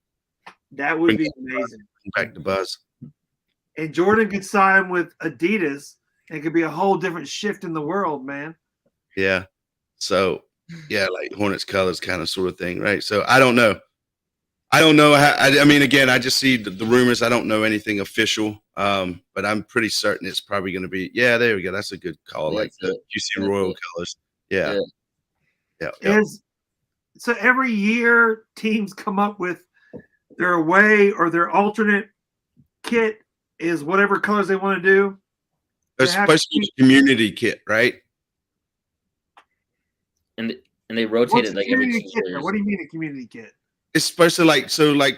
That would be amazing.
Back to Buzz.
And Jordan could sign with Adidas, and it could be a whole different shift in the world, man.
Yeah. So, yeah, like Hornets colors kind of sort of thing, right? So I don't know. I mean, again, I just see the rumors. I don't know anything official, but I'm pretty certain it's probably going to be. Yeah, there we go. That's a good call. Like the UC Royal colors. Yeah.
So every year teams come up with their away or their alternate kit is whatever colors they want to do.
It's supposed to be a community kit, right?
And they rotate it like every 2 years.
What do you mean a community kit?
It's supposed to like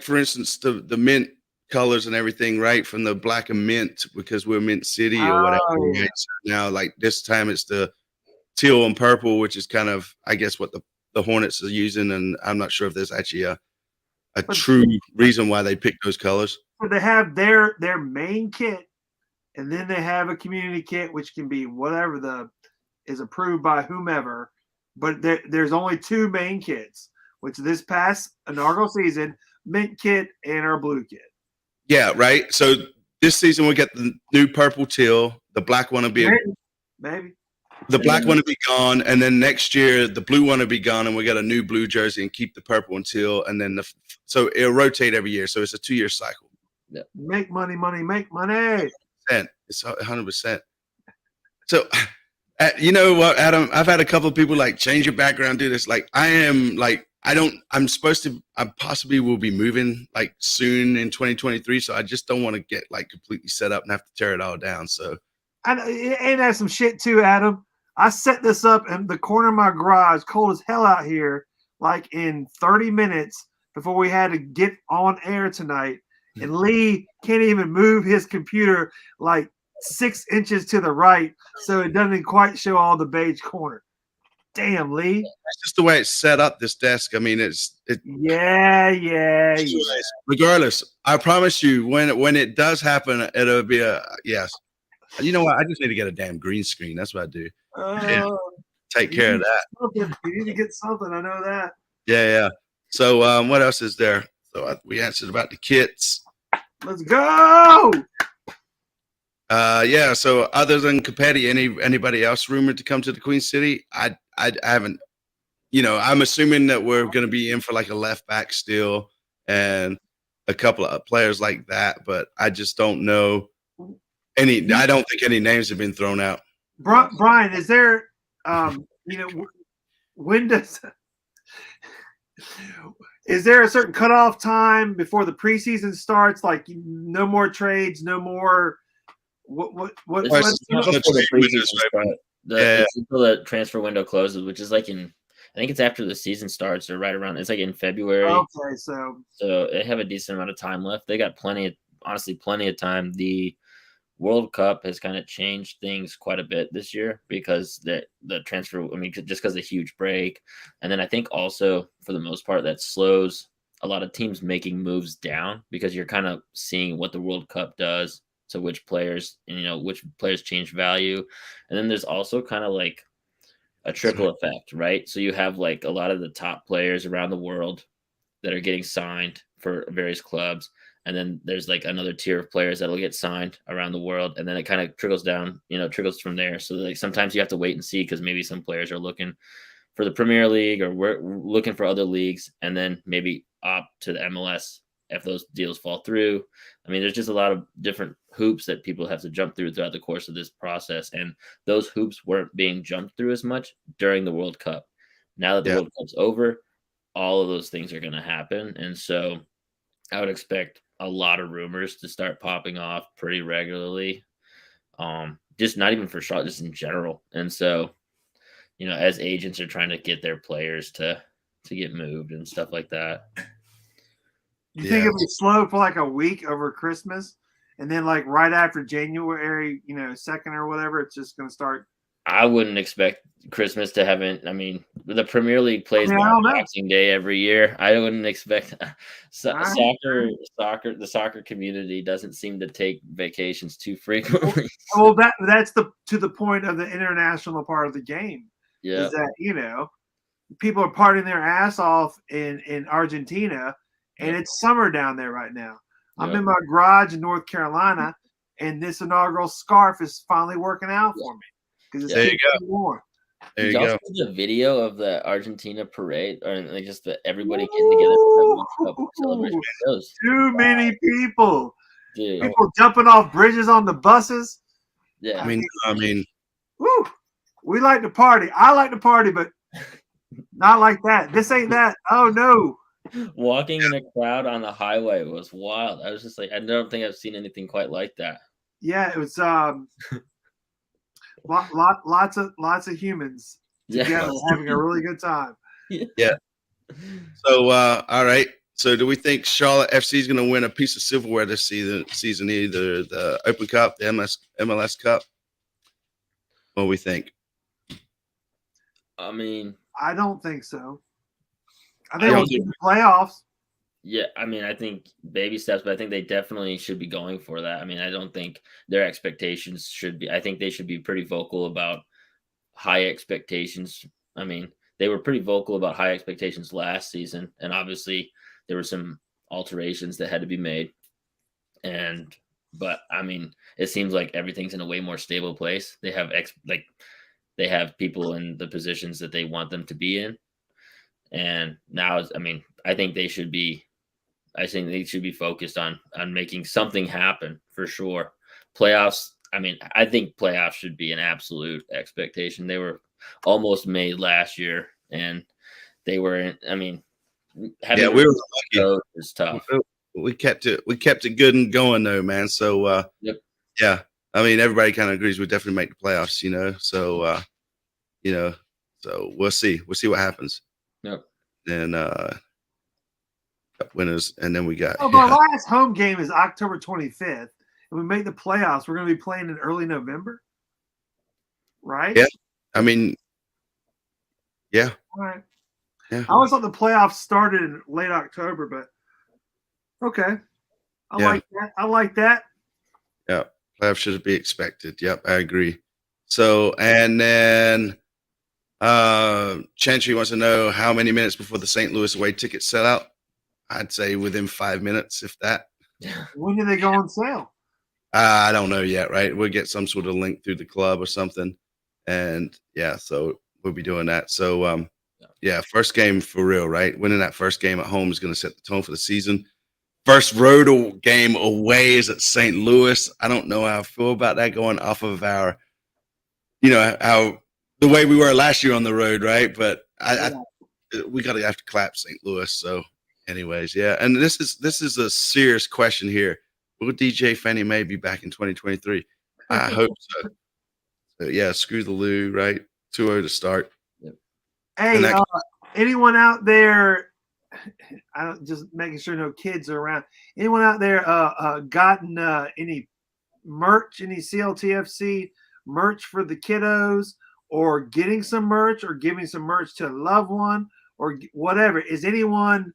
for instance, the mint colors and everything, right? From the black and mint, because we're Mint City or whatever. Right? So now, like this time, it's the teal and purple, which is kind of, I guess, what the Hornets are using. And I'm not sure if there's actually a true reason why they picked those colors.
So they have their main kit, and then they have a community kit, which can be whatever is approved by whomever. But there's only two main kits, which this past inaugural season, mint kit and our blue kit.
Yeah, right. So this season we get the new purple teal. The black one will be
maybe.
The black one will be gone, and then next year the blue one will be gone, and we got a new blue jersey and keep the purple and teal, and then so it'll rotate every year. So it's a 2-year cycle.
Yeah.
Make money, make money.
It's 100%. So, you know what, Adam? I've had a couple of people like change your background, do this. Like I possibly will be moving like soon in 2023. So I just don't want to get like completely set up and have to tear it all down. So,
ain't that some shit too, Adam? I set this up in the corner of my garage, cold as hell out here, like in 30 minutes before we had to get on air tonight. And Lee can't even move his computer like 6 inches to the right, so it doesn't quite show all the beige corner. Damn, Lee.
That's just the way it's set up, this desk. I mean,
Yeah.
Regardless, I promise you, when it does happen, it'll be a yes. You know what? I just need to get a damn green screen. That's what I do. Take care of that.
You need to get something. I know that.
Yeah. So, what else is there? So we answered about the kits.
Let's go.
Yeah. So other than Capetti, anybody else rumored to come to the Queen City? I haven't. I'm assuming that we're going to be in for like a left back still and a couple of players like that, but I just don't know any. I don't think any names have been thrown out.
Brian, is there? When does? Is there a certain cutoff time before the preseason starts? Like no more trades, no more. It's
until the transfer window closes, which is like I think it's after the season starts or right around. It's like in February.
Okay, so
they have a decent amount of time left. They got plenty of time. The World Cup has kind of changed things quite a bit this year because the transfer, just because of the huge break. And then I think also for the most part that slows a lot of teams making moves down because you're kind of seeing what the World Cup does to which players change value. And then there's also kind of like a trickle effect, right? So you have like a lot of the top players around the world that are getting signed for various clubs. And then there's like another tier of players that'll get signed around the world. And then it kind of trickles down, trickles from there. So like sometimes you have to wait and see because maybe some players are looking for the Premier League or we're looking for other leagues and then maybe opt to the MLS if those deals fall through. I mean, there's just a lot of different hoops that people have to jump through throughout the course of this process. And those hoops weren't being jumped through as much during the World Cup. Now that the World Cup's over, all of those things are going to happen. And so I would expect a lot of rumors to start popping off pretty regularly. Just not even for Charlotte, just in general. And so, as agents are trying to get their players to get moved and stuff like that.
You think it'll be slow for like a week over Christmas, and then like right after January, 2nd or whatever, it's just going to start?
I wouldn't expect Christmas to haven't. I mean, the Premier League plays on Boxing Day every year. I wouldn't expect soccer. The soccer community doesn't seem to take vacations too frequently.
Well, that's to the point of the international part of the game.
Yeah,
is that people are partying their ass off in Argentina, and it's summer down there right now. I'm in my garage in North Carolina, and this inaugural scarf is finally working out for me.
There you go. There you go.
The video of the Argentina parade, or like just everybody getting together for that celebration.
Too many people.
Dude.
People jumping off bridges on the buses.
Yeah.
I mean.
Woo, we like to party. I like to party, but not like that. This ain't that. Oh no.
Walking in a crowd on the highway was wild. I was just like, I don't think I've seen anything quite like that.
Yeah, it was lots of humans together having a really good time.
Yeah. So all right. So do we think Charlotte FC is going to win a piece of silverware this season, either the Open Cup, the MLS Cup? What do we think?
I mean,
I don't think so. I think we'll do the playoffs.
Yeah, I mean, I think baby steps, but I think they definitely should be going for that. I mean, I don't think their expectations should be. I think they should be pretty vocal about high expectations. I mean, they were pretty vocal about high expectations last season, and obviously there were some alterations that had to be made. But I mean, it seems like everything's in a way more stable place. They have they have people in the positions that they want them to be in, and now, I mean, I think they should be focused on making something happen for sure. Playoffs. I mean, I think playoffs should be an absolute expectation. They were almost made last year, and they were. I mean,
we were lucky.
It's tough.
We kept it good and going though, man. So yeah, I mean, everybody kind of agrees we definitely make the playoffs, So so we'll see what happens.
Yep.
And winners, and then we got.
Oh, my last home game is October 25th, and we make the playoffs. We're going to be playing in early November, right?
Yeah, I mean, yeah.
All right.
Yeah.
I always thought the playoffs started in late October, but okay. I like that.
Yeah, playoffs should be expected. Yep, I agree. So, and then Chantry wants to know how many minutes before the St. Louis away tickets sell out. I'd say within 5 minutes, if that.
When do they go on sale?
I don't know yet, right? We'll get some sort of link through the club or something. And yeah, so we'll be doing that. So first game for real, right? Winning that first game at home is going to set the tone for the season. First road game away is at St. Louis. I don't know how I feel about that, going off of our, how the way we were last year on the road, right? But we got to have to clap St. Louis. So anyways, yeah. And this is a serious question here. Will DJ Fannie Mae be back in 2023? I hope so. So yeah, screw the Lou, right? 2-0 to start.
Hey, anyone out there, just making sure no kids are around. Anyone out there gotten any merch, any CLTFC merch for the kiddos, or getting some merch, or giving some merch to a loved one, or whatever? Is anyone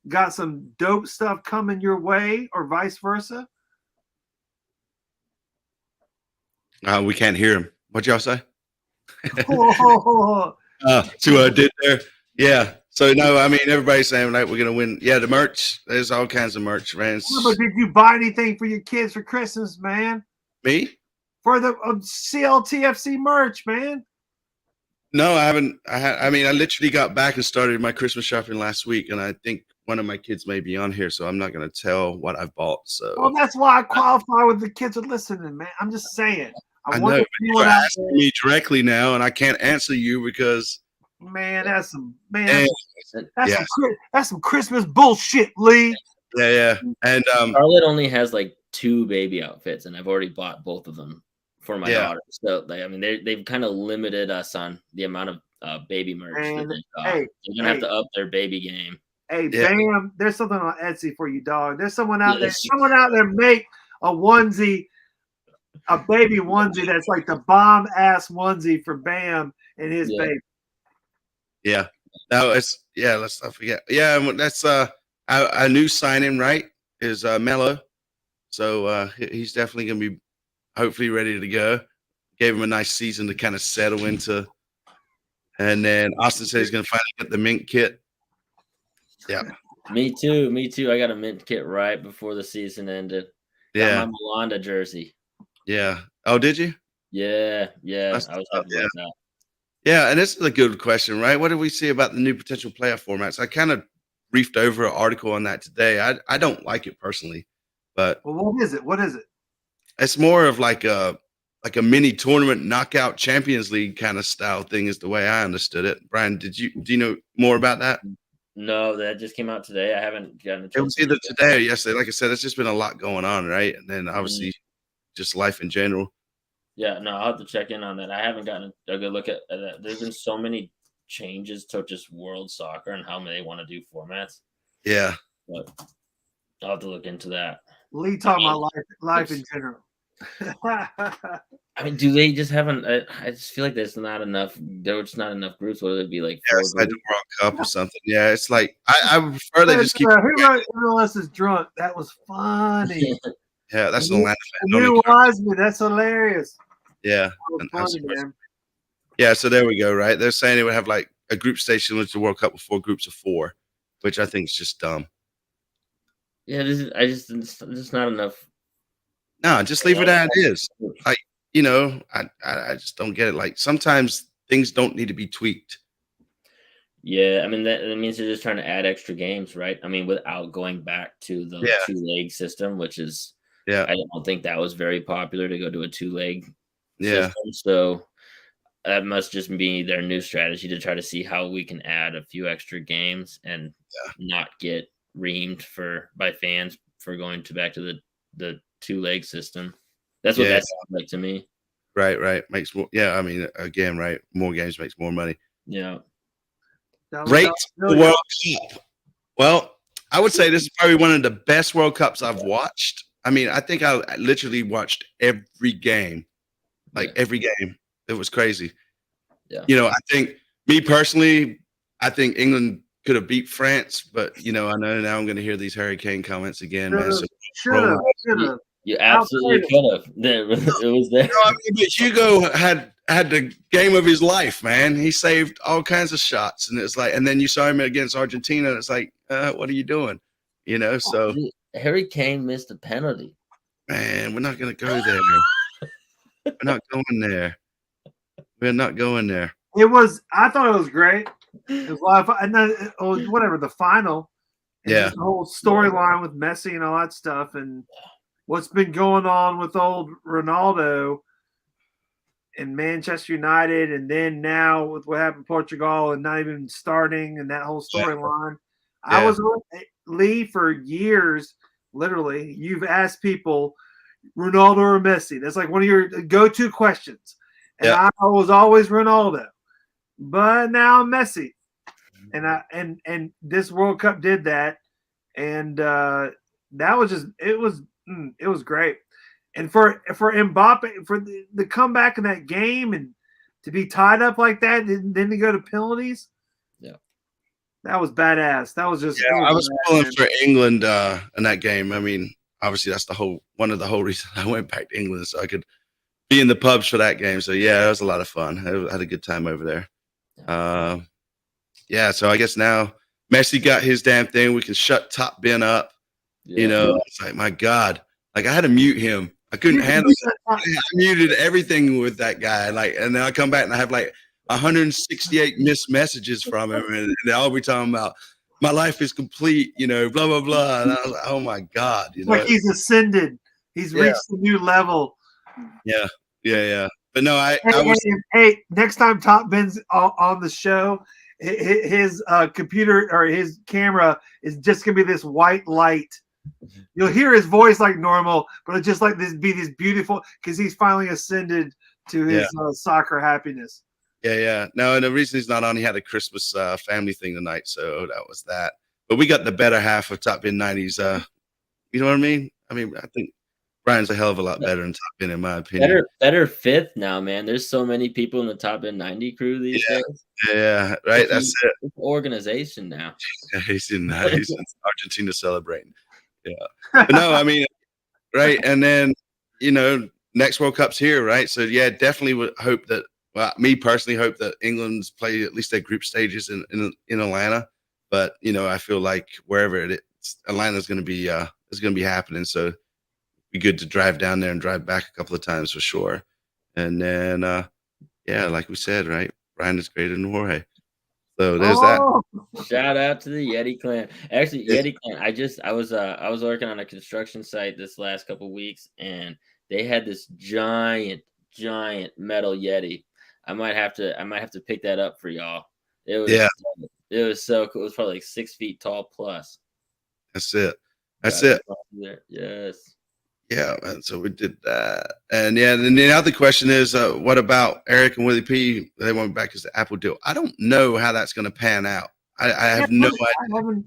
got some dope stuff coming your way, or vice versa?
We can't hear him. What'd y'all say? See what I did there? Yeah. So no, I mean everybody's saying like we're gonna win. Yeah, the merch. There's all kinds of merch, man.
But did you buy anything for your kids for Christmas, man?
Me?
For the CLTFC merch, man.
No, I haven't. I mean, I literally got back and started my Christmas shopping last week, and I think one of my kids may be on here, so I'm not going to tell what I've bought. So,
well, that's why I qualify with the kids are listening, man. I'm just saying.
I know you're asking me directly now, and I can't answer you because
man, that's some Christmas bullshit, Lee.
Yeah. And
Charlotte only has like 2 baby outfits, and I've already bought both of them for my daughter. So, like, I mean, they've kind of limited us on the amount of baby merch that they've got. They're gonna have to up their baby game.
Hey, Bam, there's something on Etsy for you, dog. There's someone out there. Someone out there make a onesie, a baby onesie that's like the bomb ass onesie for Bam and his baby.
Yeah. No, let's not forget. Yeah, that's a new signing, right? Is Mello. So he's definitely gonna be hopefully ready to go. Gave him a nice season to kind of settle into. And then Austin said he's gonna finally get the mint kit. Yeah.
Me too. I got a mint kit right before the season ended.
Yeah.
Got my Melanda jersey.
Yeah. Oh, did you?
Yeah. I was happy about that.
Yeah, and this is a good question, right? What do we see about the new potential playoff formats? I kind of briefed over an article on that today. I don't like it personally, but
what is it? What is it?
It's more of like a mini tournament knockout Champions League kind of style thing is the way I understood it. Brian, do you know more about that?
No, that just came out today. I haven't gotten a chance.
It was either today or yesterday. Like I said, it's just been a lot going on, right? And then obviously just life in general.
Yeah, no, I'll have to check in on that. I haven't gotten a good look at that. There's been so many changes to just world soccer and how they want to do formats.
Yeah.
But I'll have to look into that.
Lee talking about life in general.
I mean, do they just haven't? I just feel like there's not enough. There's just not enough groups. Whether it be like
it's like the World Cup or something. Yeah, it's like I would prefer they just keep.
Who wrote MLS is drunk? That was funny.
Yeah, that's the Atlanta fan.
You wise me. That's hilarious.
Yeah,
funny, man.
Yeah. So there we go. Right, they're saying it would have like a group station with the World Cup with 4 groups of 4, which I think is just dumb.
Yeah, it's just not enough.
No, just leave it as it is. Like, you know, I just don't get it. Like sometimes things don't need to be tweaked.
Yeah, I mean that means they're just trying to add extra games, right? I mean, without going back to the 2-leg system, which is I don't think that was very popular to go to a 2-leg system. So that must just be their new strategy to try to see how we can add a few extra games and not get reamed by fans for going back to the 2-leg system. That's what that sounds like to me.
Right. Makes more. Yeah, I mean, again, right. More games makes more money.
Yeah.
Rate the World Cup. Well, I would say this is probably one of the best World Cups I've watched. I mean, I think I literally watched every game, every game. It was crazy.
Yeah.
You know, I think me personally, I think England could have beat France, but you know, I know now I'm going to hear these Hurricane comments again, man. So,
should have.
You absolutely could have. It was there.
No, I mean, but Hugo had the game of his life, man. He saved all kinds of shots, and it's like, and then you saw him against Argentina, and it's like, what are you doing? You know, so
Harry Kane missed a penalty.
Man, we're not gonna go there. We're not going there. We're not going there.
I thought it was great. It was a lot of fun. And then whatever the final. The whole storyline with Messi and all that stuff, and what's been going on with old Ronaldo in Manchester United, and then now with what happened in Portugal and not even starting and that whole storyline. I was Lee for years. Literally, you've asked people Ronaldo or Messi. That's like one of your go-to questions, and I was always Ronaldo, but now I'm Messi. And this World Cup did that, and that was just it was great. And for Mbappe, for the comeback in that game and to be tied up like that, and then to go to penalties, that was badass. That was just
I was pulling for England in that game. I mean, obviously that's one of the whole reasons I went back to England, so I could be in the pubs for that game. So yeah, it was a lot of fun. I had a good time over there. Yeah, so I guess now Messi got his damn thing. We can shut Top Ben up.
Yeah.
You know, it's like, my God, like I had to mute him. I couldn't handle it. I muted everything with that guy. Like, and then I come back and I have like 168 missed messages from him, and they'll all be talking about my life is complete, you know, blah blah blah. And I was like, oh my God, you know,
Like he's ascended. He's
Yeah.
reached a new level.
yeah. But no, I
Hey,
was
hey, next time Top Ben's on the show, his computer or his camera is just gonna be this white light. You'll hear his voice like normal, but it's just like this beautiful because he's finally ascended to his soccer happiness.
Yeah. No, and the reason he's not on, he had a Christmas family thing tonight, so that was that. But we got the better half of Top Ben 90s. You know what I mean? I think Brian's a hell of a lot better than Top Ben, in my opinion.
Better fifth now, man. There's so many people in the Top End 90 crew these days.
Yeah, right. That's it.
It's an organization now.
Yeah, he's in Argentina celebrating. Yeah, but no, I mean, right. And then, you know, next World Cup's here, right? So yeah, definitely would hope that. Well, me personally hope that England's play at least their group stages in Atlanta. But you know, I feel like wherever it is, Atlanta's going to be is going to be happening. So it'd be good to drive down there and drive back a couple of times for sure. And then yeah, like we said, right, Brian is greater than Jorge. So there's that.
Shout out to the Yeti clan. Actually, Yeti clan. I was working on a construction site this last couple of weeks, and they had this giant metal Yeti. I might have to pick that up for y'all. It was so cool. It was probably like 6 feet tall plus.
That's it.
Yes.
Yeah, man. So we did that, and yeah. And the other question is, what about Eric and Willie P? They went back as the Apple deal. I don't know how that's going to pan out. I have no idea.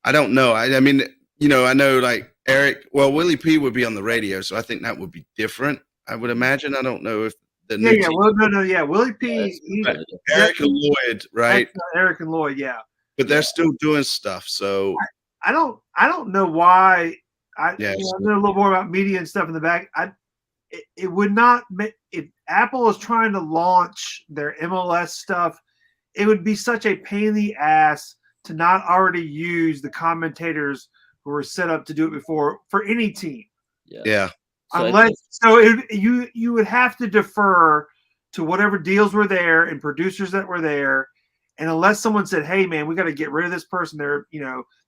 I don't know. I mean, you know, I know like Eric. Well, Willie P would be on the radio, so I think that would be different. I would imagine. I don't know if the new team,
Willie P.
Eric and Lloyd, right?
Eric and Lloyd, yeah.
But they're still doing stuff. So
I don't know why. I know a little more about media and stuff in the back. It would not if Apple is trying to launch their MLS stuff, it would be such a pain in the ass to not already use the commentators who were set up to do it before for any team.
Yeah.
You would have to defer to whatever deals were there and producers that were there. And unless someone said, "Hey man, we got to get rid of this person,"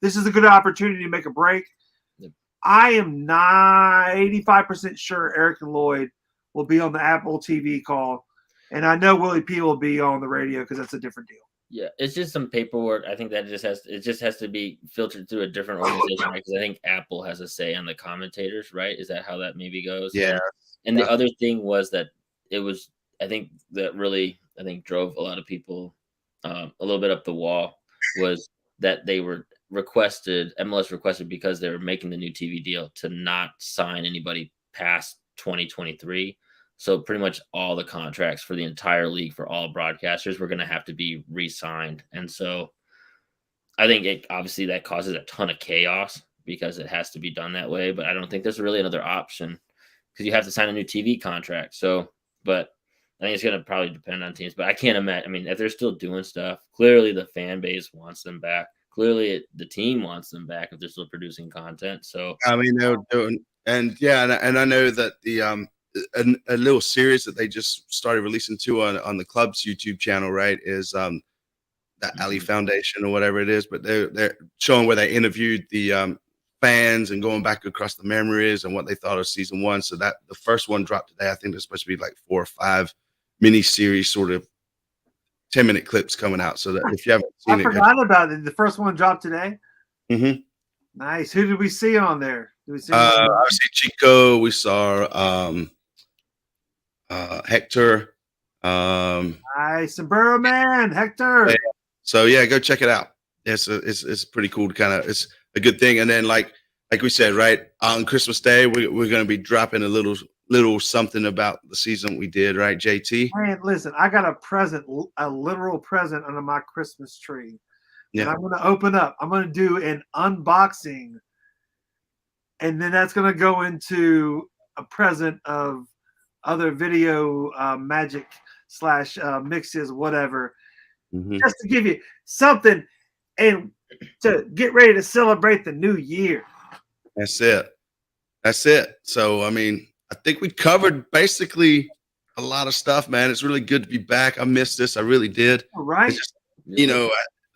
this is a good opportunity to make a break. I am 85% sure Eric and Lloyd will be on the Apple TV call, and I know Willie P will be on the radio because that's a different deal.
Yeah, it's just some paperwork. I think that it just has to be filtered through a different organization, right? Because I think Apple has a say on the commentators, right? Is that how that maybe goes?
Yeah.
And the other thing was that it was, I think that really, drove a lot of people a little bit up the wall was that they were MLS requested because they were making the new TV deal to not sign anybody past 2023. So pretty much all the contracts for the entire league for all broadcasters were going to have to be re-signed. And so I think obviously that causes a ton of chaos because it has to be done that way. But I don't think there's really another option because you have to sign a new TV contract. So, but I think it's going to probably depend on teams. But I can't imagine. I mean, if they're still doing stuff, clearly the fan base wants them back. Clearly the team wants them back if they're still producing content. So,
I mean, they're doing, and I know that the a little series that they just started releasing too on the club's YouTube channel, right, is that Ali Foundation or whatever it is, but they're showing where they interviewed the fans and going back across the memories and what they thought of season one. So that the first one dropped today. I think there's supposed to be like 4 or 5 mini series, sort of 10-minute clips coming out. So that if you haven't seen
I forgot about it. The first one dropped today.
Mm-hmm.
Nice. Who did we see on there?
Obviously Chico. We saw Hector.
Nice. And Burrow Man, Hector.
Yeah. So yeah, go check it out. It's pretty cool to kind of, it's a good thing. And then like we said, right, on Christmas Day, we're going to be dropping a little something about the season we did, right, JT?
Man, listen, I got a literal present under my Christmas tree. Yeah. And I'm going to open up. I'm going to do an unboxing. And then that's going to go into a present of other video magic / mixes, whatever,
Mhm.
just to give you something and to get ready to celebrate the new year.
That's it. That's it. So, I mean, I think we covered basically a lot of stuff, man. It's really good to be back. I missed this. I really did.
All right.
It's just,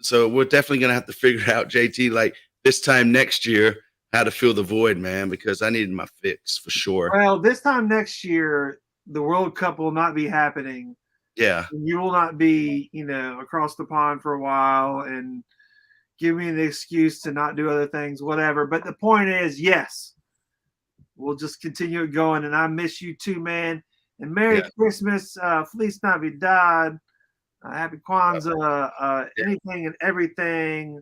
so we're definitely going to have to figure out, JT, like this time next year, how to fill the void, man, because I needed my fix for sure.
Well, this time next year, the World Cup will not be happening.
Yeah.
You will not be, across the pond for a while and give me an excuse to not do other things, whatever. But the point is, yes, we'll just continue it going. And I miss you too, man. And Merry Christmas, Feliz Navidad, Happy Kwanzaa, anything and everything.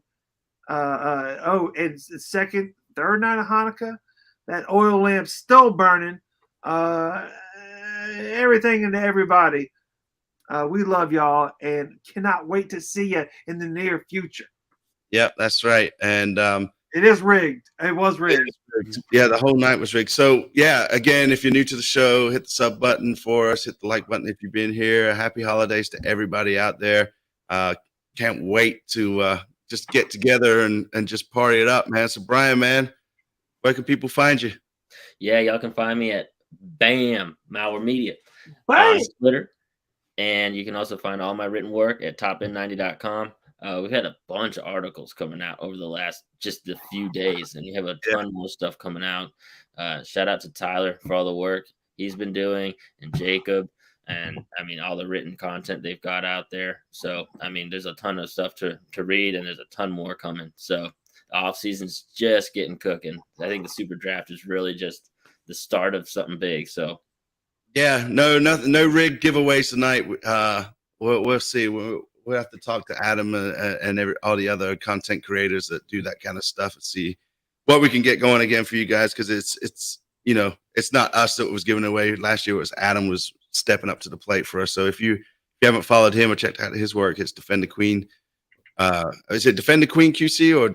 It's the third night of Hanukkah. That oil lamp's still burning. Everything and everybody. We love y'all and cannot wait to see you in the near future.
Yeah, that's right. And
it is rigged. It was rigged.
Yeah, the whole night was rigged. So yeah, again, if you're new to the show, hit the sub button for us, hit the like button if you've been here. Happy holidays to everybody out there. Can't wait to just get together and just party it up, man. So Brian, man, where can people find you?
Yeah, y'all can find me at BAM Malware Media
on
Twitter. And you can also find all my written work at topn90.com. We've had a bunch of articles coming out over the last just a few days, and we have a ton more stuff coming out. Shout out to Tyler for all the work he's been doing, and Jacob, and I mean all the written content they've got out there. So I mean, there's a ton of stuff to read, and there's a ton more coming. So the off season's just getting cooking. I think the Super Draft is really just the start of something big. So
yeah, no rig giveaways tonight. We'll see. We'll have to talk to Adam and all the other content creators that do that kind of stuff and see what we can get going again for you guys, because it's not us that was giving away last year. It was Adam was stepping up to the plate for us. So if you haven't followed him or checked out his work, it's Defend the Queen. Is it Defend the Queen QC or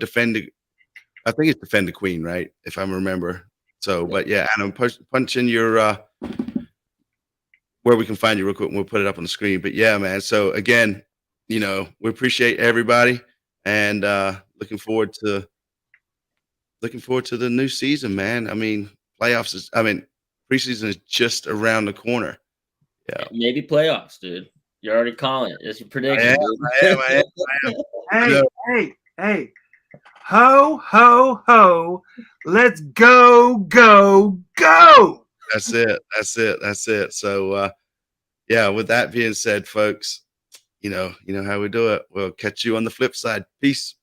I think it's Defend the Queen, right? If I remember. So, but yeah, Adam, punch in your where we can find you real quick and we'll put it up on the screen. But yeah, man. So again, we appreciate everybody and looking forward to the new season, man. I mean, preseason is just around the corner. Yeah.
Maybe playoffs, dude. You're already calling it. It's your prediction.
I am.
Hey. Ho, ho, ho. Let's go, go, go.
That's it. So yeah, with that being said, folks, you know how we do it. We'll catch you on the flip side. Peace.